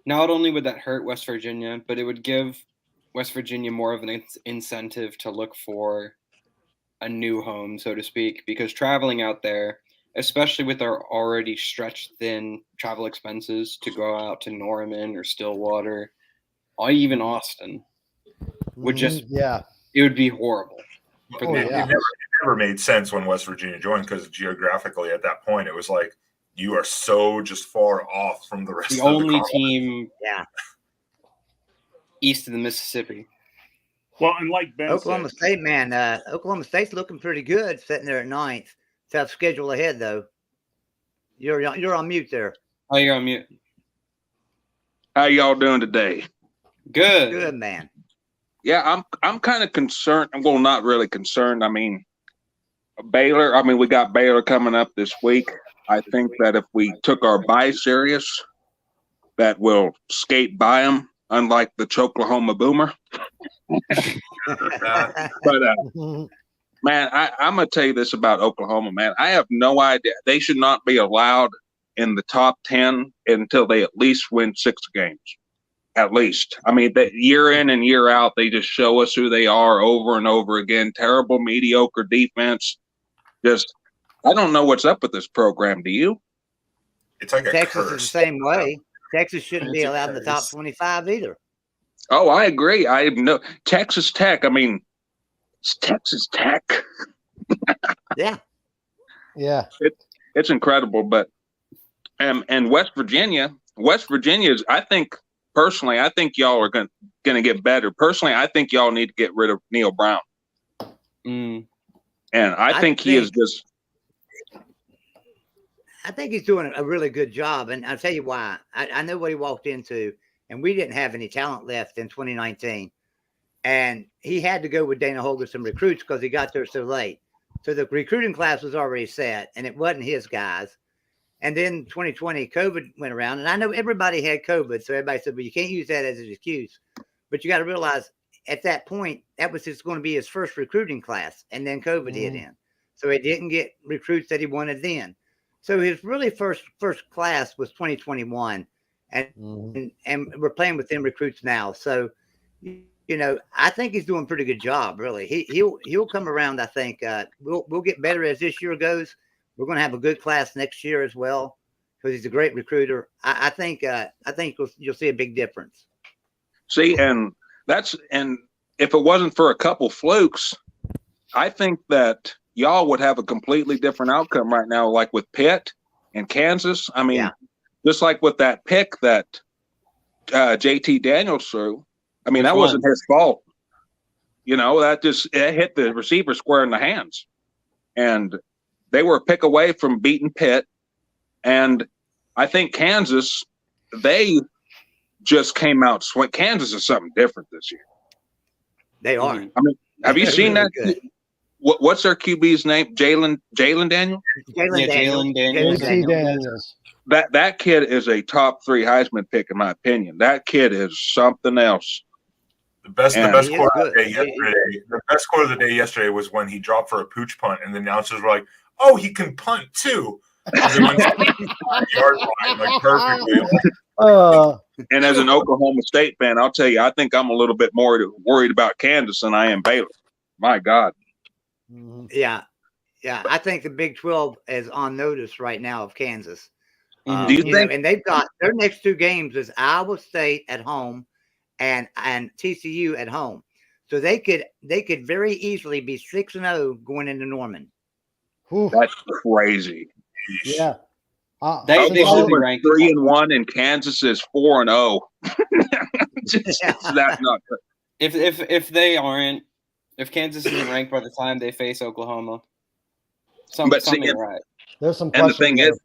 not only would that hurt West Virginia, but it would give West Virginia more of an incentive to look for a new home, so to speak, because traveling out there, especially with our already stretched thin travel expenses to go out to Norman or Stillwater, or even Austin, would just it would be horrible. It never made sense when West Virginia joined, because geographically at that point it was like you are so just far off from the rest of the only team east of the Mississippi. Well, and like Ben Oklahoma said, State, man, Oklahoma State's looking pretty good, sitting there at 9th. Tough schedule ahead, though. You're on mute there. Oh, you're on mute. How y'all doing today? Good, man. Yeah, I'm kind of concerned. Well, not really concerned. I mean, Baylor. I mean, we got Baylor coming up this week. I think that if we took our bye serious, that we'll skate by them, unlike the Choklahoma Boomer. But man, I'm gonna tell you this about Oklahoma, man. I have no idea. They should not be allowed in the top 10 until they at least win 6 games. At least. I mean, that year in and year out, they just show us who they are over and over again. Terrible, mediocre defense. Just, I don't know what's up with this program. Do you? It's like a Texas curse. is the same way. Texas shouldn't be allowed in the top 25 either. Oh, I agree. I know Texas Tech. I mean, it's Texas Tech. Yeah. It's incredible. But and West Virginia is, I think, personally, I think y'all are going to get better. Personally, I think y'all need to get rid of Neil Brown. And I think he is just. I think he's doing a really good job. And I'll tell you why. I know what he walked into, and we didn't have any talent left in 2019. And he had to go with Dana Holgorsen recruits because he got there so late. So the recruiting class was already set, and it wasn't his guys. And then 2020, COVID went around, and I know everybody had COVID. So everybody said, well, you can't use that as an excuse. But you got to realize at that point, that was just going to be his first recruiting class. And then COVID hit in. So he didn't get recruits that he wanted then. So his really first class was 2021. And we're playing with them recruits now. So, I think he's doing a pretty good job, really. He'll come around, I think. We'll get better as this year goes. We're going to have a good class next year as well because he's a great recruiter. I think you'll see a big difference. See, and if it wasn't for a couple flukes, I think that y'all would have a completely different outcome right now, like with Pitt and Kansas. I mean, just like with that pick that JT Daniels threw. I mean, that wasn't his fault. That just hit the receiver square in the hands. And they were a pick away from beating Pitt. And I think Kansas, they just came out swing. Kansas is something different this year. They are. I mean, have you seen really that? What's their QB's name? Jalen Daniels? Jalen Daniels. That kid is a top 3 Heisman pick, in my opinion. That kid is something else. The best quote of the day yesterday. The best quote of the day yesterday was when he dropped for a pooch punt, and the announcers were like, "Oh, he can punt too." Yard line, like perfectly. And as an Oklahoma State fan, I'll tell you, I think I'm a little bit more worried about Kansas than I am Baylor. My God. Yeah. I think the Big 12 is on notice right now of Kansas. Do you think? And they've got their next 2 games is Iowa State at home and TCU at home. So they could very easily be 6-0 going into Norman. That's crazy. Yeah. They should be ranked 3-1 and Kansas is 4-0. It's that not good. If they aren't, if Kansas isn't ranked by the time they face Oklahoma, But see, something right. There's some and the question thing there. is,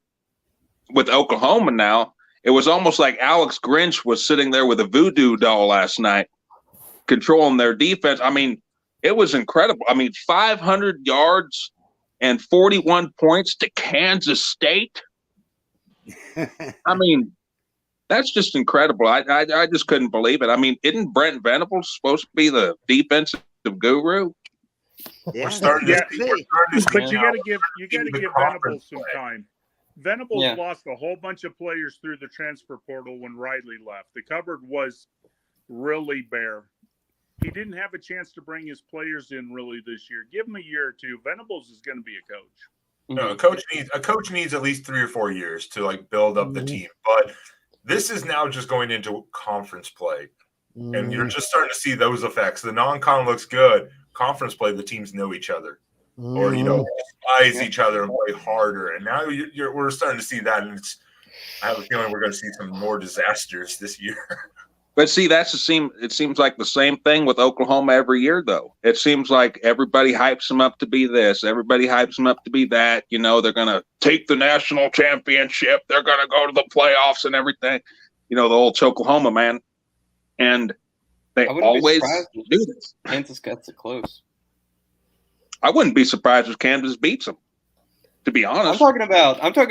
with Oklahoma now, it was almost like Alex Grinch was sitting there with a voodoo doll last night, controlling their defense. I mean, it was incredible. I mean, 500 yards and 41 points to Kansas State. I mean, that's just incredible. I just couldn't believe it. I mean, isn't Brent Venables supposed to be the defensive guru? Yeah, We're starting to that's see. good. We're starting to see But you now. got to give the Venables conference some play. time. Venables Yeah. lost a whole bunch of players through the transfer portal when Riley left. The cupboard was really bare. He didn't have a chance to bring his players in really this year. Give him a year or two. Venables is going to be a coach. No, a coach needs at least 3 or 4 years to like build up the team. But this is now just going into conference play, and you're just starting to see those effects. The non-con looks good. Conference play, the teams know each other, or despise each other and play harder. And now we're starting to see that, and I have a feeling we're going to see some more disasters this year. But see, it seems like the same thing with Oklahoma every year, though. It seems like everybody hypes them up to be this. Everybody hypes them up to be that. You know, they're going to take the national championship. They're going to go to the playoffs and everything. You know, the old Oklahoma, man. And they always do this. Kansas gets it close. I wouldn't be surprised if Kansas beats them, to be honest. I'm talking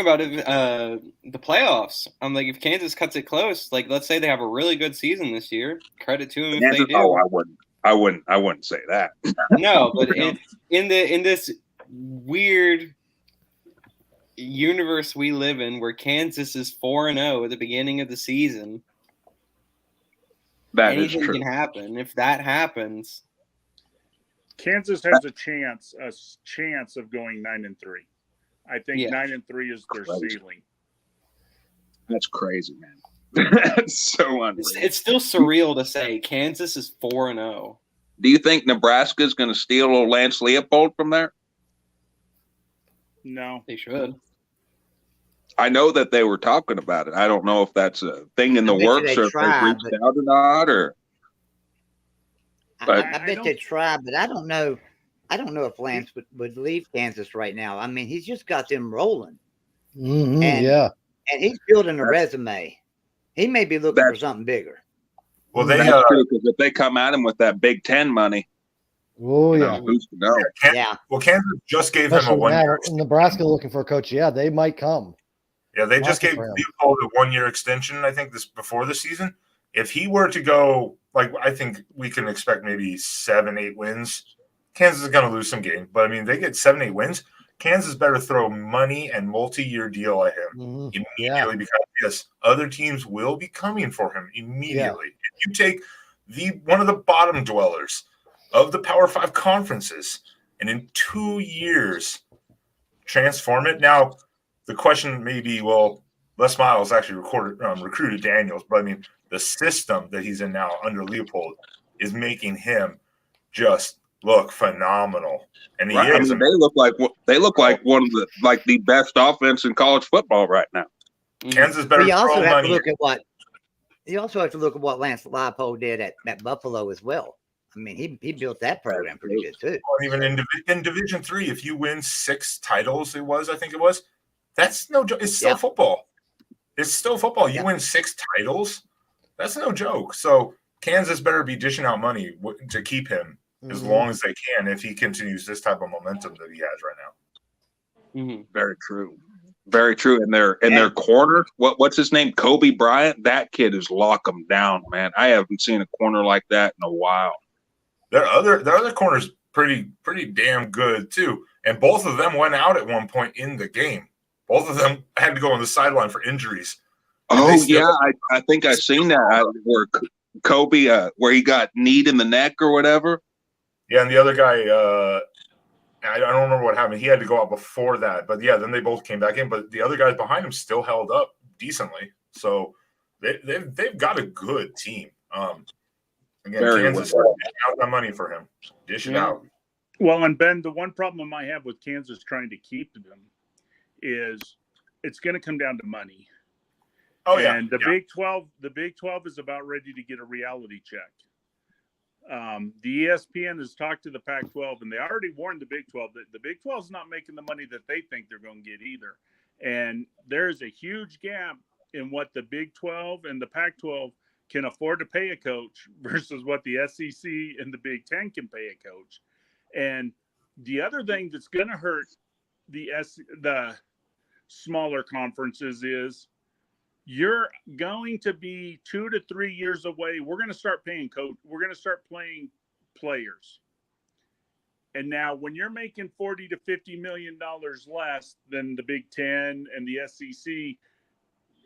about the playoffs. I'm like, if Kansas cuts it close, like let's say they have a really good season this year, credit to them if they do. Oh, I wouldn't say that. No, but in this weird universe we live in, where Kansas is 4-0 at the beginning of the season, that is anything true. can happen. If that happens, Kansas has a chance of going 9-3. I think 9-3 is their ceiling. That's crazy, man. That's so unreal. It's still surreal to say Kansas is 4-0. Do you think Nebraska is going to steal old Lance Leopold from there? No, they should. I know that they were talking about it. I don't know if that's a thing in the works or if they've reached out or not. But I bet they try, but I don't know. I don't know if Lance would leave Kansas right now. I mean, he's just got them rolling. And he's building a resume. He may be looking for something bigger. Well, that's true, because if they come at him with that Big Ten money, who's to go? Well, Kansas just gave him a 1 year. Nebraska looking for a coach. Yeah, they might come. Yeah, they just gave Leopold a 1 year extension. I think before the season. If he were to go, I think we can expect maybe 7-8 wins. Kansas is going to lose some games, but I mean, they get 7-8 wins. Kansas better throw money and multi-year deal at him immediately because other teams will be coming for him immediately. If you take one of the bottom dwellers of the Power 5 conferences and in 2 years transform it. Now, the question may be, well, Les Miles actually recruited Daniels, but I mean, the system that he's in now under Leopold is making him just look phenomenal, and he is. I mean, they look like one of the best offense in college football right now. Kansas better. You also have to look at what Lance Leopold did at Buffalo as well. I mean, he built that program pretty good too. Well, even in Division III, if you win 6 titles, I think it was. That's no joke. It's still football. It's still football. You win 6 titles. That's no joke. So Kansas better be dishing out money to keep him as long as they can if he continues this type of momentum that he has right now. Very true. Very true. And their corner, what's his name? Kobe Bryant. That kid is lock him down, man. I haven't seen a corner like that in a while. Their other corners pretty damn good too. And both of them went out at one point in the game. Both of them had to go on the sideline for injuries. Oh yeah, I think I've seen that where Kobe, where he got kneed in the neck or whatever. Yeah, and the other guy, I don't remember what happened. He had to go out before that, but yeah, then they both came back in. But the other guys behind him still held up decently. So they've got a good team. Again, Kansas out that money for him. Dish it out. Well, and Ben, the one problem I have with Kansas trying to keep them is it's going to come down to money. Oh yeah, and the Big 12 is about ready to get a reality check. The ESPN has talked to the Pac-12, and they already warned the Big 12 that the Big 12 is not making the money that they think they're going to get either. And there's a huge gap in what the Big 12 and the Pac-12 can afford to pay a coach versus what the SEC and the Big 10 can pay a coach. And the other thing that's going to hurt the smaller conferences is you're going to be 2 to 3 years away. We're going to start paying coach. We're going to start playing players. And now when you're making $40 to $50 million less than the Big 10 and the SEC,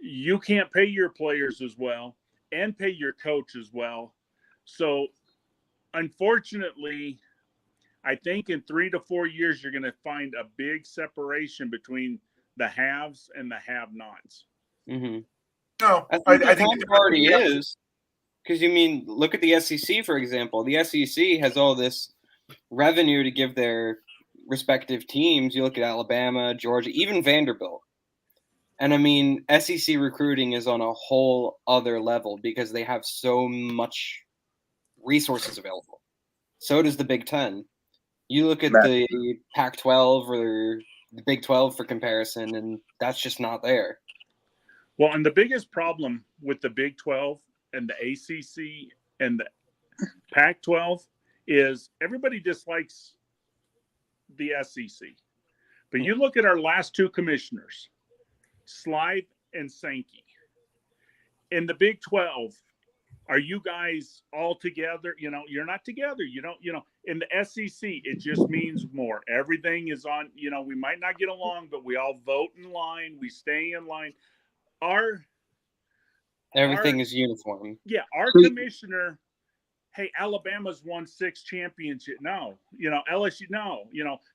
you can't pay your players as well and pay your coach as well. So unfortunately, I think in 3 to 4 years, you're going to find a big separation between the haves and the have-nots. Mm-hmm. No, I think it already is. Because look at the SEC, for example. The SEC has all this revenue to give their respective teams. You look at Alabama, Georgia, even Vanderbilt. And SEC recruiting is on a whole other level because they have so much resources available. So does the Big 10. You look at the Pac-12 or the Big 12 for comparison, and that's just not there. Well, and the biggest problem with the Big 12 and the ACC and the Pac-12 is everybody dislikes the SEC. But you look at our last two commissioners, Slide and Sankey. In the Big 12, are you guys all together? You're not together. In the SEC, it just means more. Everything is on, we might not get along, but we all vote in line. We stay in line. Everything is uniform. Yeah. Our commissioner, hey, Alabama's won 6 championships. No, LSU, no,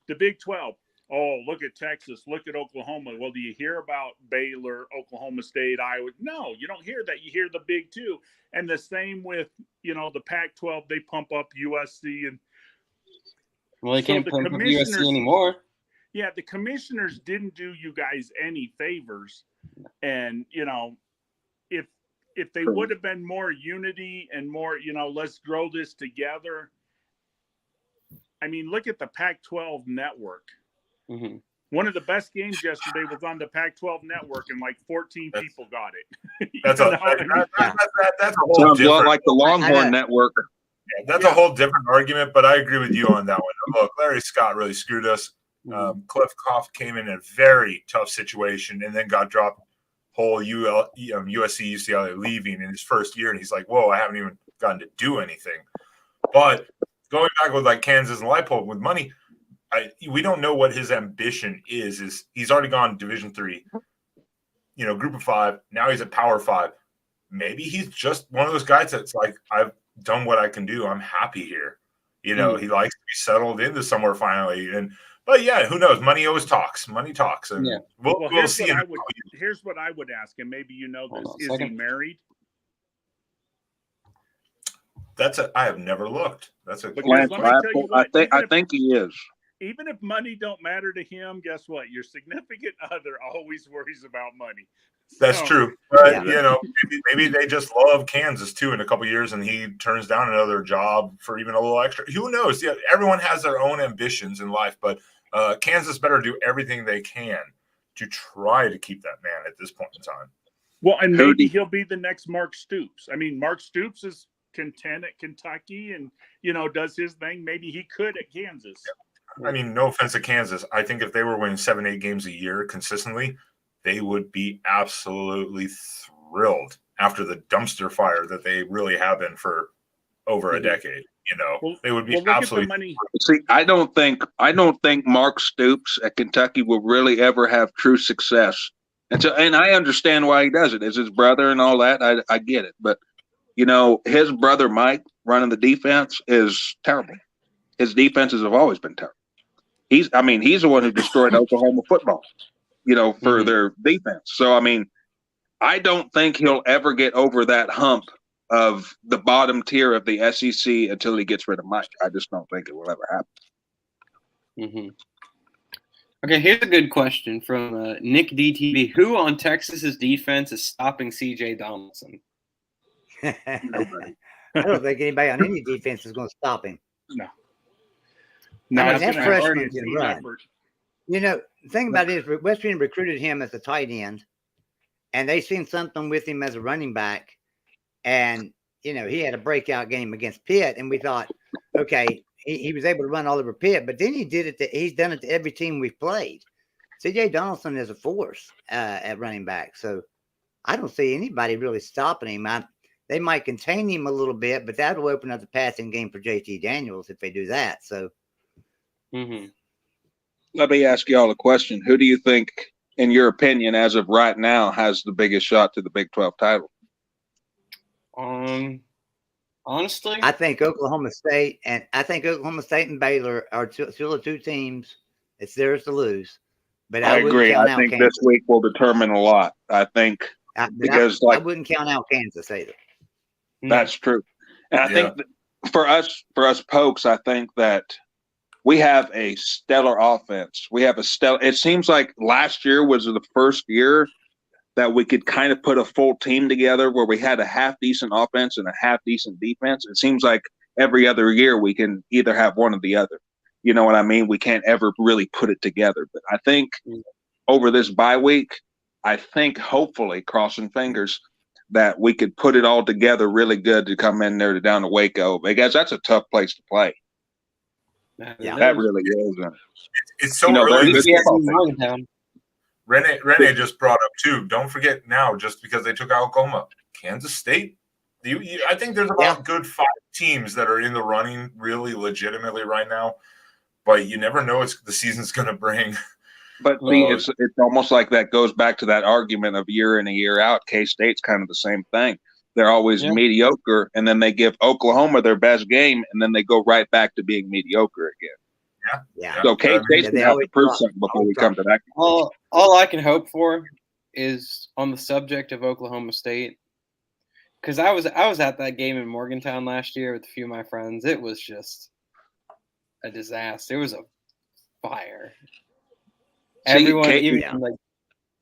the Big 12. Oh, look at Texas. Look at Oklahoma. Well, do you hear about Baylor, Oklahoma State, Iowa? No, you don't hear that. You hear the big two. And the same with, the Pac-12. They pump up USC. And well, they can't pump up USC anymore. Yeah, the commissioners didn't do you guys any favors. And, if they would have been more unity and more, let's grow this together. Look at the Pac-12 network. Mm-hmm. One of the best games yesterday was on the Pac-12 network, and 14 people got it. That's a whole sounds a lot different, like the Longhorn Network. Yeah, that's a whole different argument, but I agree with you on that one. Look, Larry Scott really screwed us. Cliff Koff came in a very tough situation and then got dropped whole USC, UCLA leaving in his first year, and he's like, whoa, I haven't even gotten to do anything. But going back with Kansas and Leipold with money, we don't know what his ambition is he's already gone Division III, Group of 5. Now he's at Power 5. Maybe he's just one of those guys that's like, I've done what I can do. I'm happy here. He likes to be settled into somewhere finally. But yeah, who knows? Money always talks. Money talks. And we'll see. Here's what I would ask, and maybe this. Is he married? I have never looked. That's a I think he is. Even if money don't matter to him, guess what? Your significant other always worries about money. That's true. But, maybe they just love Kansas, too, in a couple of years, and he turns down another job for even a little extra. Who knows? Yeah, everyone has their own ambitions in life, but Kansas better do everything they can to try to keep that man at this point in time. Well, and maybe he'll be the next Mark Stoops. Mark Stoops is content at Kentucky and, does his thing. Maybe he could at Kansas. Yeah. No offense to Kansas. I think if they were winning 7-8 games a year consistently, they would be absolutely thrilled after the dumpster fire that they really have been for over a decade. They would be absolutely. See, I don't think Mark Stoops at Kentucky will really ever have true success. And I understand why he does it. It's his brother and all that. I get it. But, his brother Mike running the defense is terrible. His defenses have always been terrible. He's the one who destroyed Oklahoma football, for their defense. So, I don't think he'll ever get over that hump of the bottom tier of the SEC until he gets rid of Mike. I just don't think it will ever happen. Mm-hmm. Okay, here's a good question from Nick DTV. Who on Texas's defense is stopping C.J. Donaldson? I don't think anybody on any defense is going to stop him. No. I mean, it's that gonna freshman be a can team run. effort. You know, the thing about it is West Virginia recruited him as a tight end, and they seen something with him as a running back. And, you know, he had a breakout game against Pitt, and we thought, okay, he was able to run all over Pitt, but then he did it. He's done it to every team we've played. C.J. Donaldson is a force at running back, so I don't see anybody really stopping him. They might contain him a little bit, but that will open up the passing game for J.T. Daniels if they do that. So, Let me ask y'all a question. Who do you think, in your opinion, as of right now, has the biggest shot to the Big 12 title? Honestly, I think Oklahoma State and Baylor are still the two teams. It's theirs to lose. But I wouldn't agree. count I out think Kansas. this week will determine a lot. I think because I wouldn't count out Kansas either. That's true. And I Yeah. think that for us pokes, I think that we have a stellar offense. We have it seems like last year was the first year that we could kind of put a full team together where we had a half decent offense and a half decent defense. It seems like every other year we can either have one or the other. You know what I mean? We can't ever really put it together. But I think over this bye week, I think hopefully, crossing fingers, that we could put it all together really good to come in there down to Waco, because that's a tough place to play. Yeah. That really is. It's so You know, early. they're- This Rene just brought up too. Don't forget now, just because they took out Oklahoma, Kansas State. I think there's about a good 5 teams that are in the running really legitimately right now, but you never know what the season's going to bring. But see, it's almost like that goes back to that argument of year in and year out. K-State's kind of the same thing. They're always mediocre, and then they give Oklahoma their best game, and then they go right back to being mediocre again. Yeah. So K-State's going to have to prove something before we come to that. All I can hope for is on the subject of Oklahoma State, because I was at that game in Morgantown last year with a few of my friends. It was just a disaster. It was a fire. Everyone, like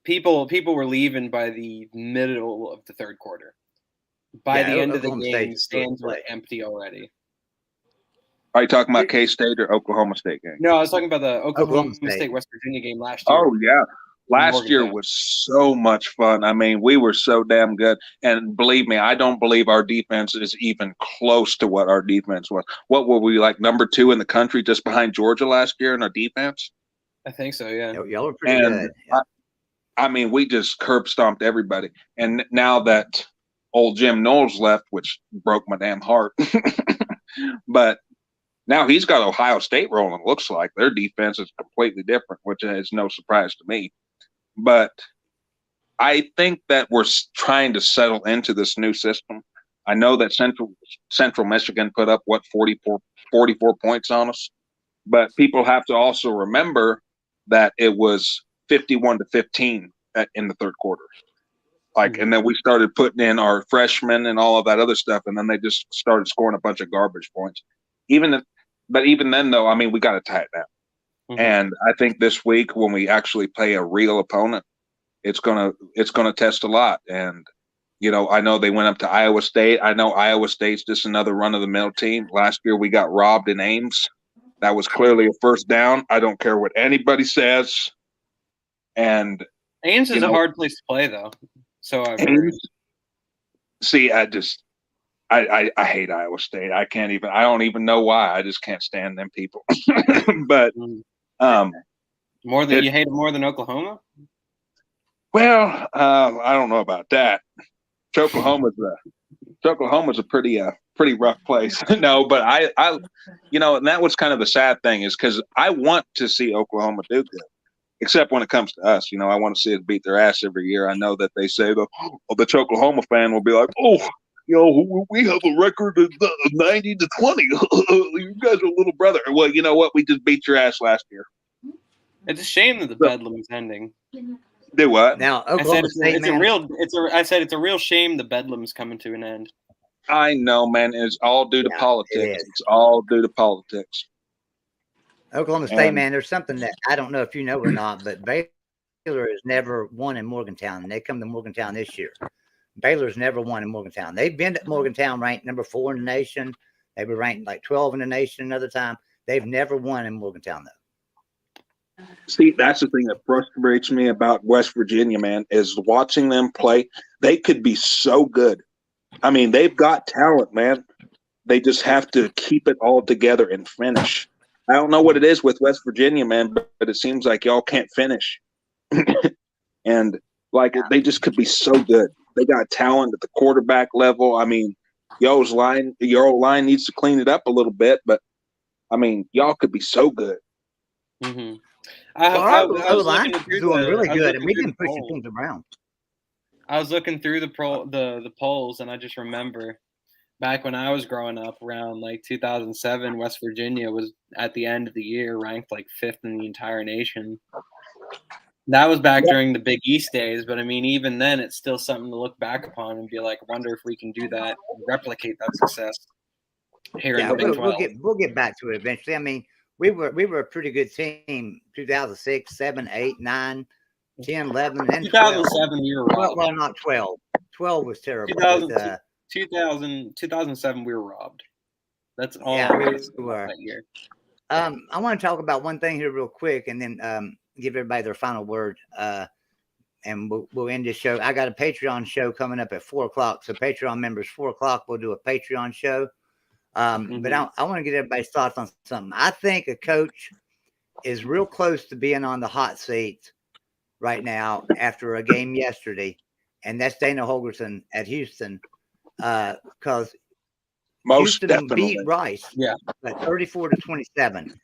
people were leaving by the middle of the third quarter. By the end of the game, stands were empty already. Are you talking about K-State or Oklahoma State game? No, I was talking about the Oklahoma State West Virginia game last year. Oh yeah, last year was so much fun. I mean, we were so damn good. And believe me, I don't believe our defense is even close to what our defense was. What were we, like number 2 in the country, just behind Georgia last year in our defense? I think so, yeah. Y'all were pretty good. Yeah. I mean, we just curb stomped everybody. And now that old Jim Knowles left, which broke my damn heart, but now he's got Ohio State rolling. Looks like their defense is completely different, which is no surprise to me. But I think that we're trying to settle into this new system. I know that Central Michigan put up 44 points on us, but people have to also remember that it was 51-15 in the third quarter. And then we started putting in our freshmen and all of that other stuff, and then they just started scoring a bunch of garbage points. But even then, though, I mean, we got to tie it down. And I think this week, when we actually play a real opponent, it's gonna test a lot. And you know, I know they went up to Iowa State. I know Iowa State's just another run-of-the-mill team. Last year, we got robbed in Ames. That was clearly a first down. I don't care what anybody says. And Ames is a hard place to play, though. So I've heard. See, I hate Iowa State. I don't even know why. I just can't stand them people. But you hate it more than Oklahoma? Well, I don't know about that. Oklahoma's a pretty rough place. No, but I you know, and that was kind of the sad thing, is because I want to see Oklahoma do good, except when it comes to us. You know, I want to see us beat their ass every year. I know that they say the Oklahoma fan will be like, oh, you know, we have a record of 90-20. You guys are a little brother. Well, you know what? We just beat your ass last year. It's a shame that the bedlam is ending. Do what? Now, Oklahoma State, I said it's a real shame the bedlam's coming to an end. I know, man. It's all due to politics. It's all due to politics. Oklahoma State, man, there's something that I don't know if you know or not, but Baylor has never won in Morgantown, and they come to Morgantown this year. Baylor's never won in Morgantown. They've been at Morgantown ranked number 4 in the nation. They were ranked like 12 in the nation another time. They've never won in Morgantown, though. See, that's the thing that frustrates me about West Virginia, man, is watching them play. They could be so good. I mean, they've got talent, man. They just have to keep it all together and finish. I don't know what it is with West Virginia, man, but it seems like y'all can't finish. And like they just could be so good. They got talent at the quarterback level. I mean, your line needs to clean it up a little bit, but I mean, y'all could be so good. Mm-hmm. Our line is doing really good, and we've been pushing things around. I was looking through the polls, and I just remember back when I was growing up, around like 2007, West Virginia was at the end of the year ranked like 5th in the entire nation. That was back during the Big East days, but I mean, even then, it's still something to look back upon and be like, wonder if we can do that, replicate that success here in the Big 12. We'll get back to it eventually. I mean, we were a pretty good team. 2006, 7, 8, 9, 10, 11, and 2007 we were robbed. Well, not 12. 12 was terrible. 2007 we were robbed. That's all. Yeah, we were that year. I want to talk about one thing here real quick, and then give everybody their final word. And we'll end this show. I got a Patreon show coming up at 4:00. So Patreon members, 4:00, we'll do a Patreon show. But I want to get everybody's thoughts on something. I think a coach is real close to being on the hot seat right now after a game yesterday, and that's Dana Holgorsen at Houston, because Houston beat Rice, at 34-27.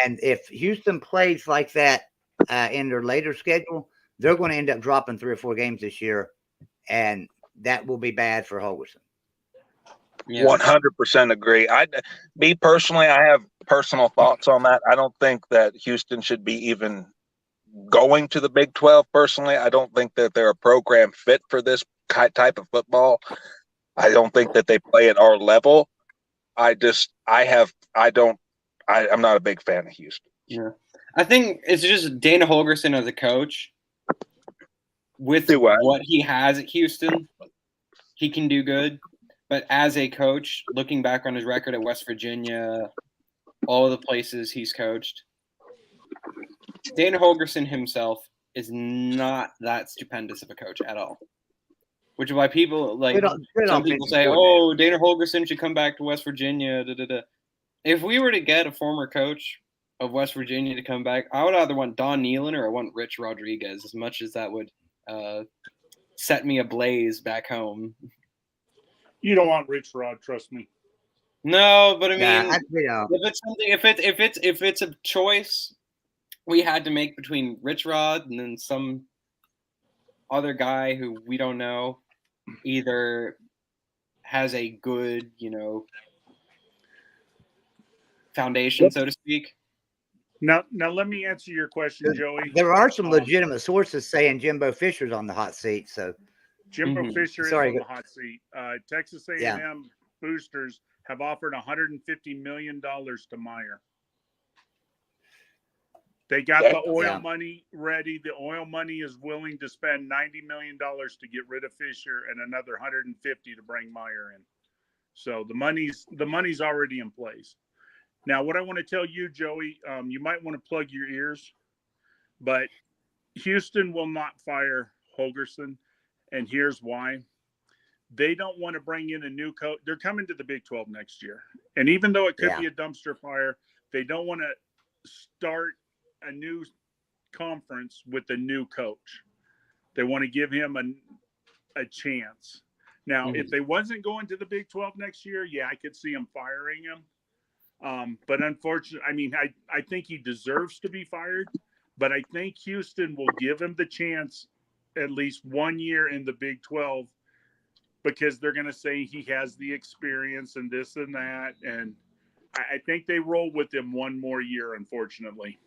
And if Houston plays like that in their later schedule, they're going to end up dropping 3 or 4 games this year, and that will be bad for Holgorsen. 100% agree. Me personally, I have personal thoughts on that. I don't think that Houston should be even going to the Big 12. Personally, I don't think that they're a program fit for this type of football. I don't think that they play at our level. I'm not a big fan of Houston. Yeah, I think it's just Dana Holgorsen as a coach. With what he has at Houston, he can do good. But as a coach, looking back on his record at West Virginia, all of the places he's coached, Dana Holgorsen himself is not that stupendous of a coach at all. Which is why people some people say, "Oh, Dana Holgorsen should come back to West Virginia." If we were to get a former coach of West Virginia to come back, I would either want Don Nehlen or I want Rich Rodriguez. As much as that would set me ablaze back home. You don't want Rich Rod, trust me. No, but I mean, if it's something, if it's a choice we had to make between Rich Rod and then some other guy who we don't know, either has a good, foundation, so to speak. Now let me answer your question, Joey. There are some legitimate sources saying Jimbo Fisher's on the hot seat, so. Jimbo Fisher is on the hot seat. Texas A&M boosters have offered $150 million to Meyer. They got the oil money ready. The oil money is willing to spend $90 million to get rid of Fisher and another $150 to bring Meyer in. So the money's already in place. Now, what I want to tell you, Joey, you might want to plug your ears, but Houston will not fire Holgorsen. And here's why. They don't want to bring in a new coach. They're coming to the Big 12 next year. And even though it could be a dumpster fire, they don't want to start a new conference with a new coach. They want to give him a chance. Now, if they wasn't going to the Big 12 next year, I could see him firing him. But unfortunately, I mean, I think he deserves to be fired. But I think Houston will give him the chance at least 1 year in the Big 12 because they're going to say he has the experience and this and that. And I think they roll with him 1 more year, unfortunately.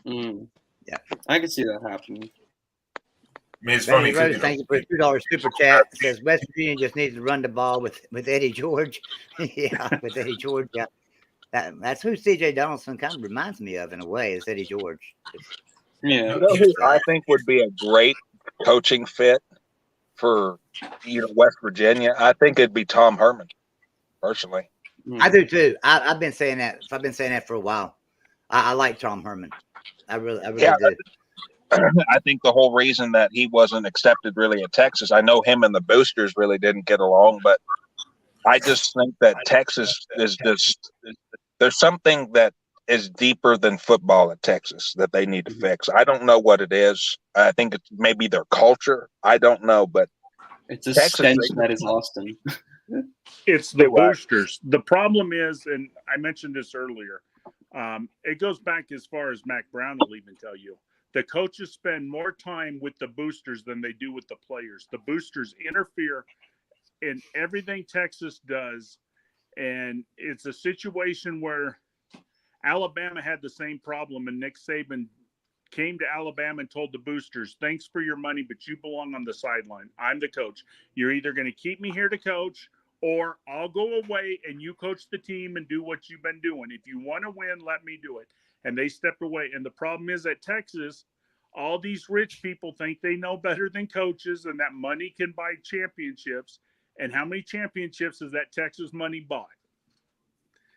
Yeah, I can see that happening. I mean, it's funny. Rose, thank you for a $2 super chat. It says West Virginia just needs to run the ball with Eddie George. With Eddie George. Yeah, that's who C.J. Donaldson kind of reminds me of in a way. Is Eddie George? Yeah, I think would be a great coaching fit for West Virginia, I think it'd be Tom Herman, personally. I do too. I've been saying that. I've been saying that for a while. I like Tom Herman. I really do. I think the whole reason that he wasn't accepted really at Texas, I know him and the Boosters really didn't get along, but I just think that Texas is just, there's something that is deeper than football at Texas that they need to fix. I don't know what it is. I think it's maybe their culture. I don't know, but it's a stench that is Austin. It's the boosters. The problem is, and I mentioned this earlier, it goes back as far as Mac Brown will even tell you. The coaches spend more time with the boosters than they do with the players. The boosters interfere in everything Texas does, and it's a situation where Alabama had the same problem, and Nick Saban came to Alabama and told the boosters, thanks for your money, but you belong on the sideline. I'm the coach. You're either going to keep me here to coach, or I'll go away and you coach the team and do what you've been doing. If you want to win, let me do it. And they stepped away. And the problem is at Texas, all these rich people think they know better than coaches and that money can buy championships. And how many championships has that Texas money bought?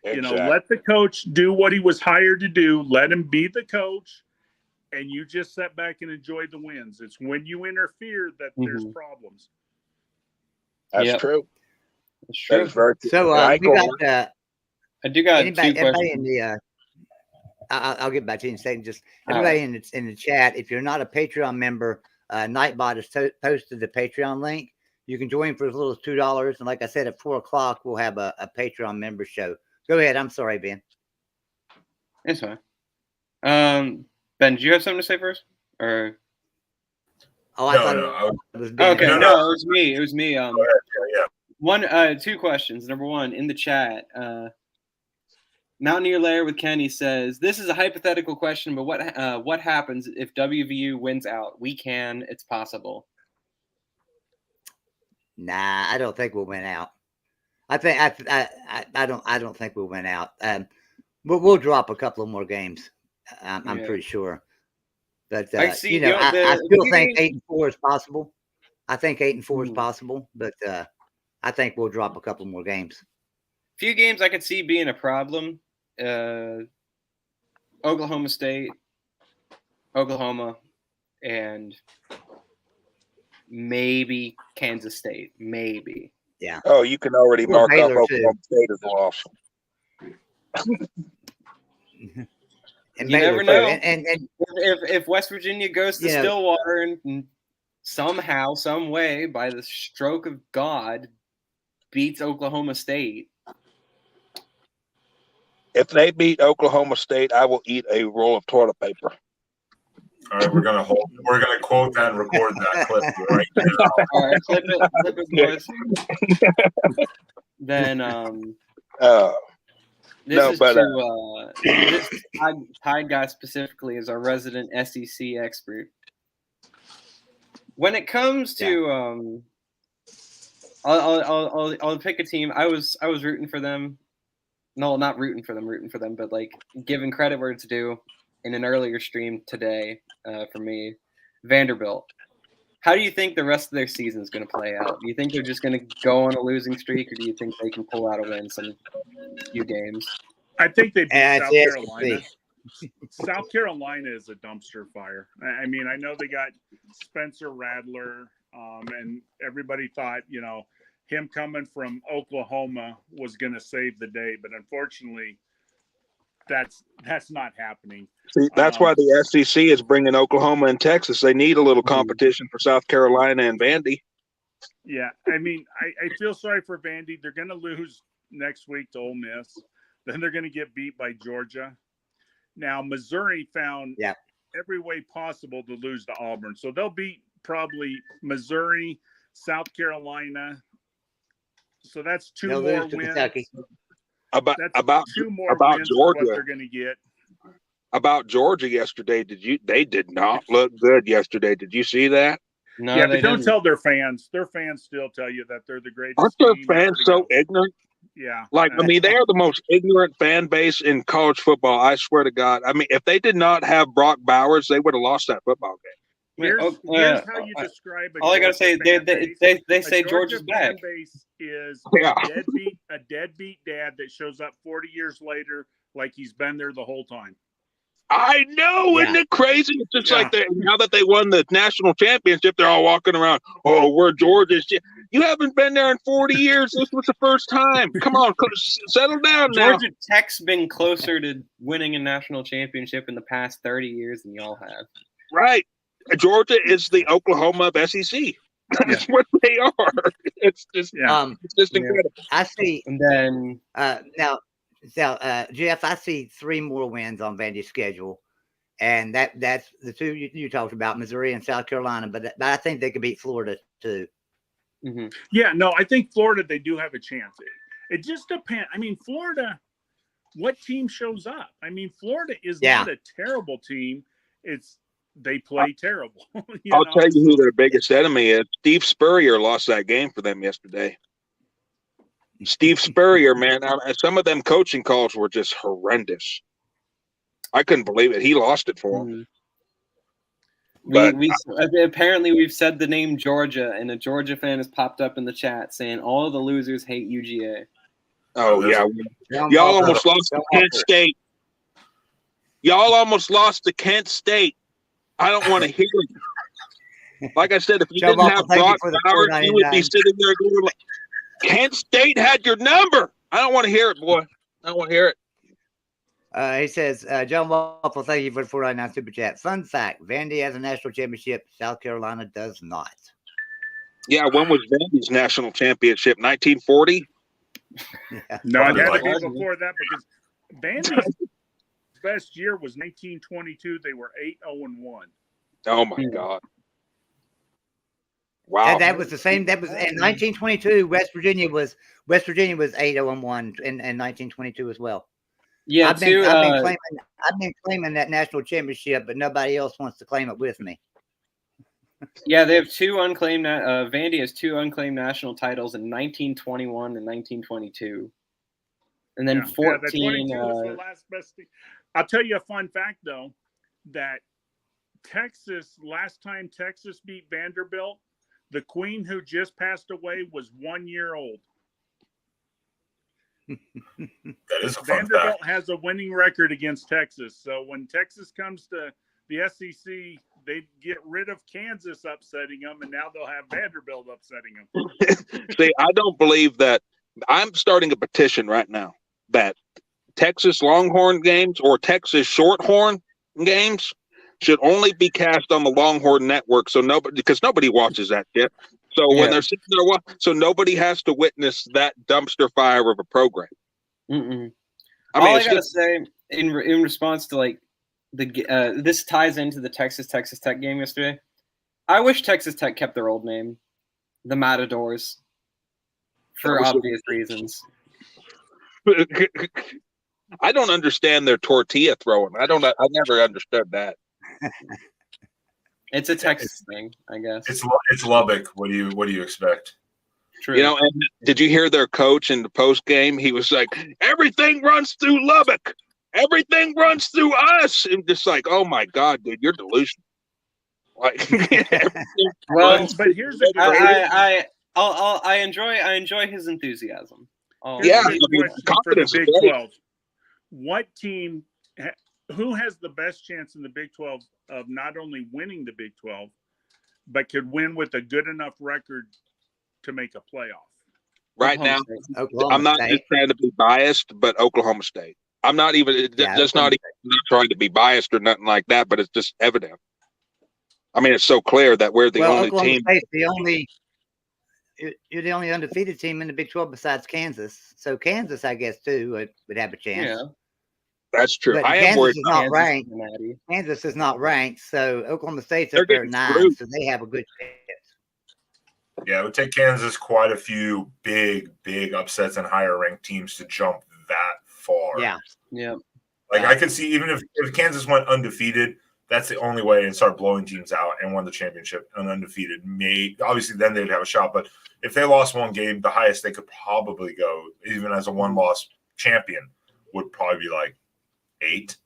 Exactly. Let the coach do what he was hired to do. Let him be the coach. And you just sit back and enjoy the wins. It's when you interfere that there's problems. That's true. That's true. That is very true. So I do got anybody, two questions. in the I'll get back to you in a second. Just everybody in the chat, if you're not a Patreon member, Nightbot has posted the Patreon link. You can join for as little as $2. And like I said, at 4:00 we'll have a Patreon member show. Go ahead. I'm sorry, Ben. It's fine. Ben, do you have something to say first? Or I thought it was Ben. Okay, no, it was me. Yeah. Two questions. Number one, in the chat, Mountaineer Lair with Kenny says, this is a hypothetical question, but what happens if WVU wins out? It's possible. Nah, I don't think we'll win out. I don't think we'll win out. We'll drop a couple of more games. I'm pretty sure. But I still think 8-4 is possible. I think 8-4 is possible, but I think we'll drop a couple more games. Few games I could see being a problem. Oklahoma State, Oklahoma, and maybe Kansas State. Maybe. Yeah. Oh, you can already mark off Oklahoma State as a loss. And you never know. And if West Virginia goes to Stillwater and somehow, some way, by the stroke of God, beats Oklahoma State. If they beat Oklahoma State, I will eat a roll of toilet paper. All right, we're gonna quote that and record that clip right now. All right, clip it, boys. Then this Tide guy specifically is our resident SEC expert. When it comes to I'll pick a team. I was rooting for them. No, not rooting for them, but like giving credit where it's due in an earlier stream today for me. Vanderbilt. How do you think the rest of their season is going to play out? Do you think they're just going to go on a losing streak, or do you think they can pull out a win some few games? I think they beat South Carolina. South Carolina is a dumpster fire. I mean, I know they got Spencer Rattler, and everybody thought, him coming from Oklahoma was going to save the day, but unfortunately, that's not happening. See, that's why the SEC is bringing Oklahoma and Texas. They need a little competition for South Carolina and Vandy. Yeah, I mean, I feel sorry for Vandy. They're going to lose next week to Ole Miss. Then they're going to get beat by Georgia. Now, Missouri found every way possible to lose to Auburn. So they'll beat probably Missouri, South Carolina. So that's two more wins. Kentucky. About two more about wins Georgia. what they're going to get. About Georgia yesterday, they did not look good yesterday. Did you see that? No, yeah, but don't tell their fans. Their fans still tell you that they're the greatest. Aren't their fans so ignorant? Yeah. Like, I mean, they are the most ignorant fan base in college football. I swear to God. I mean, if they did not have Brock Bowers, they would have lost that football game. Here's how you describe a all I gotta Georgia say, fan base. they say George is Georgia fan back. base is Yeah. a deadbeat dad that shows up 40 years later like he's been there the whole time. I know, isn't it crazy? It's just like now that they won the national championship, they're all walking around. Oh, we're Georgia. You haven't been there in 40 years. This was the first time. Come on, settle down now. Georgia Tech's been closer to winning a national championship in the past 30 years than y'all have. Right. Georgia is the Oklahoma of SEC. That's what they are. It's just incredible. I see. And then Now, Jeff, I see 3 more wins on Vandy's schedule, and that's the 2 you talked about, Missouri and South Carolina. But I think they could beat Florida too. Mm-hmm. Yeah, no, I think Florida, they do have a chance. It just depends. I mean, Florida, what team shows up? I mean, Florida is not a terrible team. They play terrible. I'll tell you who their biggest enemy is. Steve Spurrier lost that game for them yesterday. Steve Spurrier, man, some of them coaching calls were just horrendous. I couldn't believe it. He lost it for them. Apparently we've said the name Georgia, and a Georgia fan has popped up in the chat saying all the losers hate UGA. Oh, yeah. Y'all almost lost to Kent State. Y'all almost lost to Kent State. I don't want to hear it. Like I said, if you didn't have Brock Bowers, you would be sitting there going like, Kent State had your number. I don't want to hear it, boy. I don't want to hear it. He says, John Waffle, thank you for the 499 super chat. Fun fact, Vandy has a national championship. South Carolina does not. Yeah, when was Vandy's national championship? 1940? Yeah. No, it had to be before that because Vandy's best year was 1922. They were 8-0-1. Oh, my God. Wow. And that was the same. That was in 1922. West Virginia was 8-0-1 in 1922 as well. Yeah, I've been claiming that national championship, but nobody else wants to claim it with me. Yeah, they have 2 unclaimed. Vandy has 2 unclaimed national titles in 1921 and 1922, and then 14. The 22 was the last best thing. I'll tell you a fun fact though, that last time Texas beat Vanderbilt, the queen who just passed away was 1 year old. That is a fun Vanderbilt fact. has a winning record against Texas. So when Texas comes to the SEC, they get rid of Kansas upsetting them, and now they'll have Vanderbilt upsetting them. See, I don't believe that. I'm starting a petition right now that Texas Longhorn games or Texas Shorthorn games should only be cast on the Longhorn Network, because nobody watches that shit. So when they're sitting there, so nobody has to witness that dumpster fire of a program. Mm-mm. I mean, all I gotta say in response to like this ties into the Texas Tech game yesterday. I wish Texas Tech kept their old name, the Matadors, for obvious reasons. I don't understand their tortilla throwing. I never understood that. It's a Texas thing, I guess. It's Lubbock. What do you expect? True. You know, and did you hear their coach in the post game? He was like, "Everything runs through Lubbock. Everything runs through us." And just like, oh my God, dude, you're delusional. Like, well, but here's the I enjoy his enthusiasm. Yeah, confidence for the Big 12. What team? Who has the best chance in the Big 12 of not only winning the Big 12, but could win with a good enough record to make a playoff? Right now, I'm not just trying to be biased, but Oklahoma State. I'm not even just not trying to be biased or nothing like that, but it's just evident. I mean, it's so clear that we're the only Oklahoma team. State's you're the only undefeated team in the Big 12 besides Kansas. So Kansas, I guess, too, would have a chance. Yeah. That's true. But I am Kansas worried. is not ranked. Kansas is not ranked, so Oklahoma State's up there at 9, so they have a good chance. Yeah, it would take Kansas quite a few big upsets and higher ranked teams to jump that far. Yeah. Like I could see even if Kansas went undefeated, that's the only way, and start blowing teams out and won the championship and undefeated. Obviously then they'd have a shot, but if they lost one game, the highest they could probably go, even as a one-loss champion, would probably be like 8.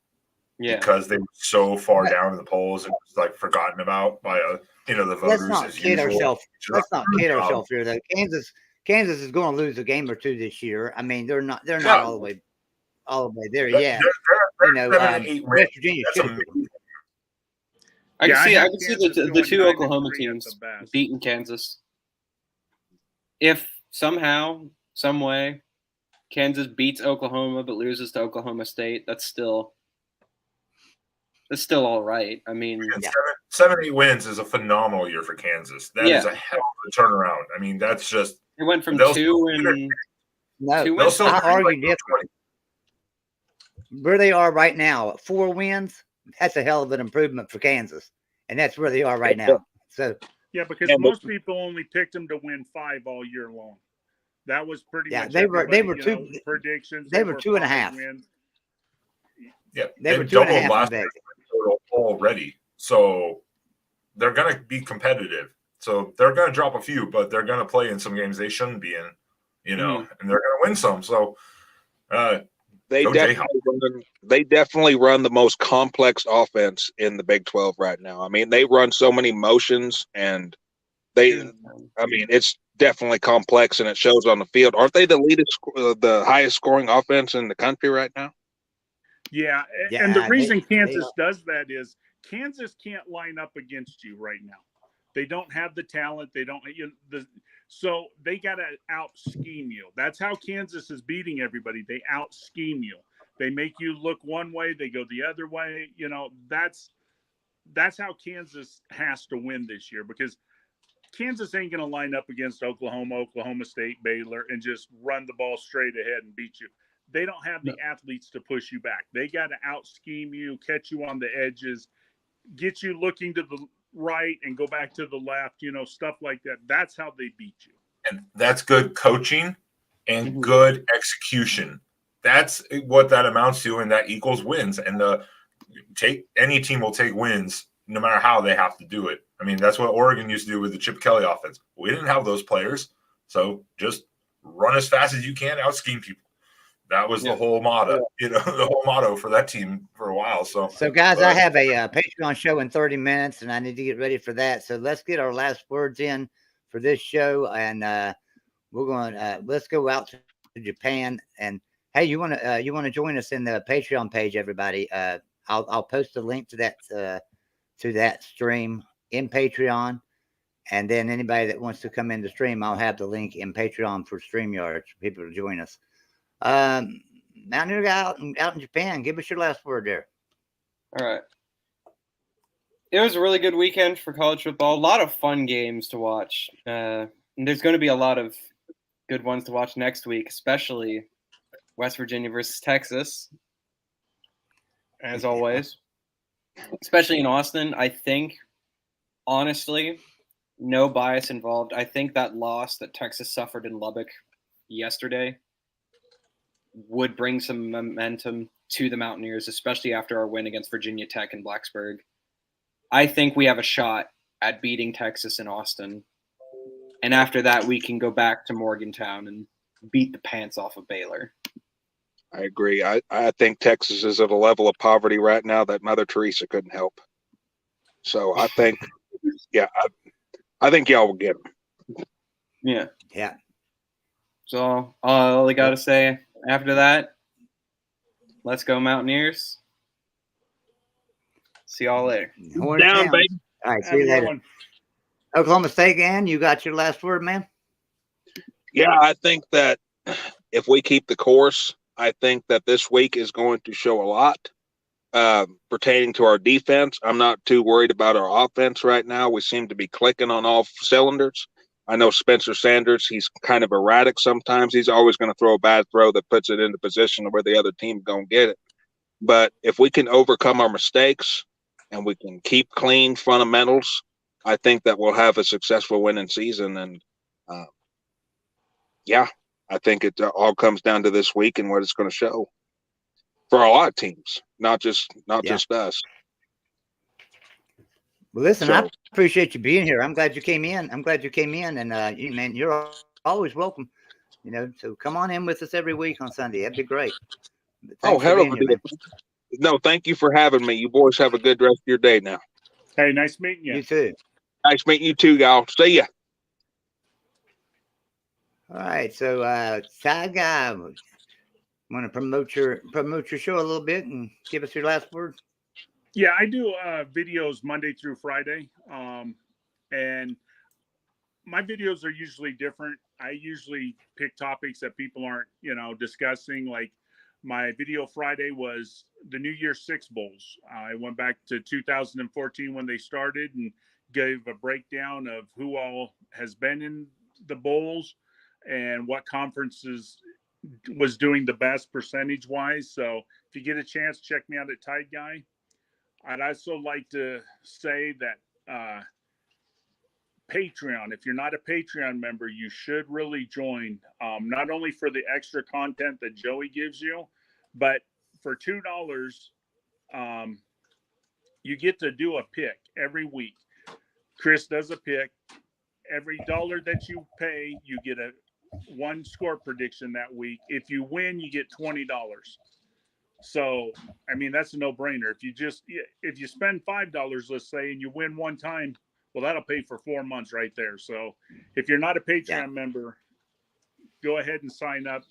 because they were so far down in the polls and just like forgotten about by the voters. Let's not as kid usual. ourselves. Let's not kid ourselves here, though. Kansas is going to lose a game or two this year. I mean, they're not all the way there yet. They're 7-8 wins. West Virginia That's should. amazing. I can see Kansas the going two 9-3 Oklahoma at teams the best. beating Kansas. If somehow, some way, Kansas beats Oklahoma but loses to Oklahoma State, that's still all right. I mean, And 7-8 wins is a phenomenal year for Kansas. That is a hell of a turnaround. I mean, that's just it went from they'll 2 and No, two they'll wins. still I be argue like different. Where they are right now, 4 wins, that's a hell of an improvement for Kansas. And that's where they are right now. So Yeah, because most people only picked them to win 5 all year long. That was pretty much they were predictions. They were 2.5 wins. Yeah, They were doubled 2.5 last in year Vegas. total already. So they're going to be competitive. So they're going to drop a few, but they're going to play in some games they shouldn't be in, and they're going to win some. So they definitely run the most complex offense in the Big 12 right now. I mean, they run so many motions, and it's definitely complex, and it shows on the field. Aren't they the highest scoring offense in the country right now? Yeah, and the reason Kansas does that is Kansas can't line up against you right now. They don't have the talent. They don't, so they got to out scheme you. That's how Kansas is beating everybody. They out scheme you. They make you look one way. They go the other way. That's how Kansas has to win this year, because Kansas ain't going to line up against Oklahoma State, Baylor, and just run the ball straight ahead and beat you. They don't have the athletes to push you back. They got to out scheme you, catch you on the edges, get you looking to the right and go back to the left, stuff like that. That's how they beat you. And that's good coaching and good execution. That's what that amounts to, and that equals wins. And any team will take wins no matter how they have to do it. I mean, that's what Oregon used to do with the Chip Kelly offense. We didn't have those players, so just run as fast as you can, out scheme people. That was the whole motto, the whole motto for that team for a while. So guys, I have a Patreon show in 30 minutes, and I need to get ready for that. So let's get our last words in for this show, and we're going. Let's go out to Japan. And hey, you want to join us in the Patreon page, everybody? I'll post a link to that stream in Patreon, and then anybody that wants to come in the stream, I'll have the link in Patreon for StreamYard for people to join us. Mountaineer guy out in Japan, give us your last word there. All right. It was a really good weekend for college football. A lot of fun games to watch. And there's going to be a lot of good ones to watch next week, especially West Virginia versus Texas, as always. Especially in Austin. I think, honestly, no bias involved. I think that loss that Texas suffered in Lubbock yesterday would bring some momentum to the Mountaineers, especially after our win against Virginia Tech and Blacksburg. I think we have a shot at beating Texas in Austin. And after that, we can go back to Morgantown and beat the pants off of Baylor. I agree. I think Texas is at a level of poverty right now that Mother Teresa couldn't help. So I think, I think y'all will get them. Yeah. Yeah. So all I got to say after that, let's go Mountaineers. See y'all later. Down, baby. All right, see you later. Oklahoma State gang, you got your last word, man? Yeah, I think that if we keep the course, I think that this week is going to show a lot pertaining to our defense. I'm not too worried about our offense right now. We seem to be clicking on all cylinders. I know Spencer Sanders, he's kind of erratic sometimes. He's always going to throw a bad throw that puts it in the position where the other team's going to get it. But if we can overcome our mistakes and we can keep clean fundamentals, I think that we'll have a successful winning season. And, I think it all comes down to this week and what it's going to show for a lot of teams, not just us. Well, listen, I appreciate you being here. I'm glad you came in. And you're always welcome. So come on in with us every week on Sunday. That'd be great. Hell of a deal. No, thank you for having me. You boys have a good rest of your day now. Hey, nice meeting you. You too. Nice meeting you too, y'all. See ya. All right. So, side guy, want to promote your show a little bit and give us your last word? Yeah, I do videos Monday through Friday, and my videos are usually different. I usually pick topics that people aren't, discussing. Like my video Friday was the New Year Six Bowls. I went back to 2014 when they started and gave a breakdown of who all has been in the bowls and what conferences was doing the best percentage wise. So if you get a chance, check me out at Tide Guy. I'd also like to say that Patreon, if you're not a Patreon member, you should really join. Not only for the extra content that Joey gives you, but for $2, you get to do a pick every week. Chris does a pick. Every dollar that you pay, you get a one score prediction that week. If you win, you get $20. So, I mean, that's a no-brainer. If you spend $5, let's say, and you win one time, well, that'll pay for 4 months right there. So, if you're not a Patreon member, go ahead and sign up.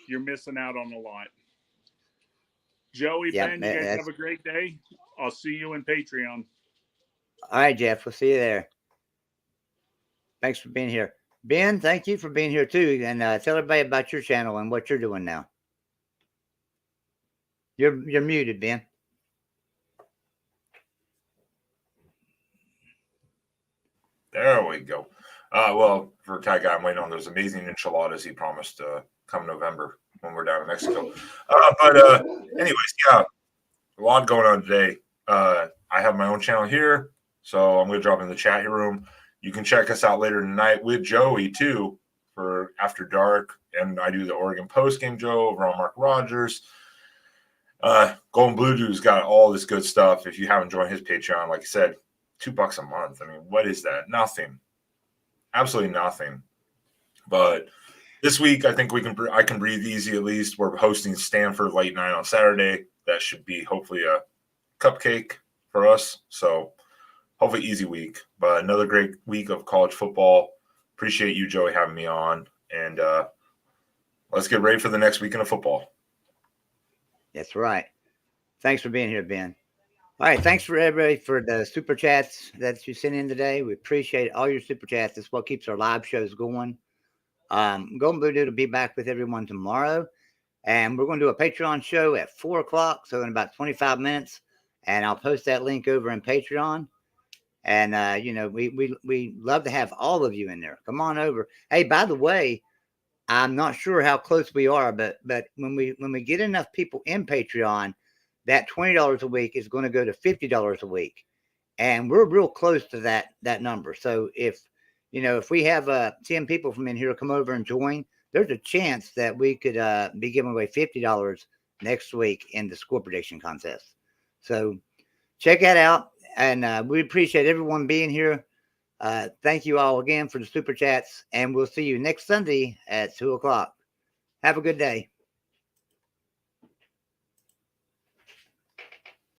You're missing out on a lot. Joey, Ben, you guys have a great day. I'll see you in Patreon. All right, Jeff. We'll see you there. Thanks for being here. Ben, thank you for being here too. And tell everybody about your channel and what you're doing now. You're muted, Ben. There we go. Well, for Tide Guy, I'm waiting on those amazing enchiladas he promised come November when we're down in Mexico. Anyways, yeah, a lot going on today. I have my own channel here, so I'm going to drop in the chat room. You can check us out later tonight with Joey, too, for After Dark. And I do the Oregon Post Game Joe over on Mark Rogers. Golden Blue Dude's got all this good stuff. If you haven't joined his Patreon, like I said, $2 a month. I mean, what is that? Nothing. Absolutely nothing. But this week, I think I can breathe easy at least. We're hosting Stanford late night on Saturday. That should be hopefully a cupcake for us. So hopefully easy week. But another great week of college football. Appreciate you, Joey, having me on. And let's get ready for the next weekend of football. That's right. Thanks for being here, Ben. All right. Thanks for everybody for the super chats that you sent in today. We appreciate all your super chats. That's what keeps our live shows going. Golden Blue Dude will be back with everyone tomorrow. And we're going to do a Patreon show at 4 o'clock. So in about 25 minutes. And I'll post that link over in Patreon. And, we love to have all of you in there. Come on over. Hey, by the way, I'm not sure how close we are, but when we get enough people in Patreon, that $20 a week is going to go to $50 a week. And we're real close to that number. So if we have 10 people from in here come over and join, there's a chance that we could be giving away $50 next week in the score prediction contest. So check that out. And we appreciate everyone being here. Thank you all again for the super chats. And we'll see you next Sunday at 2 o'clock. Have a good day.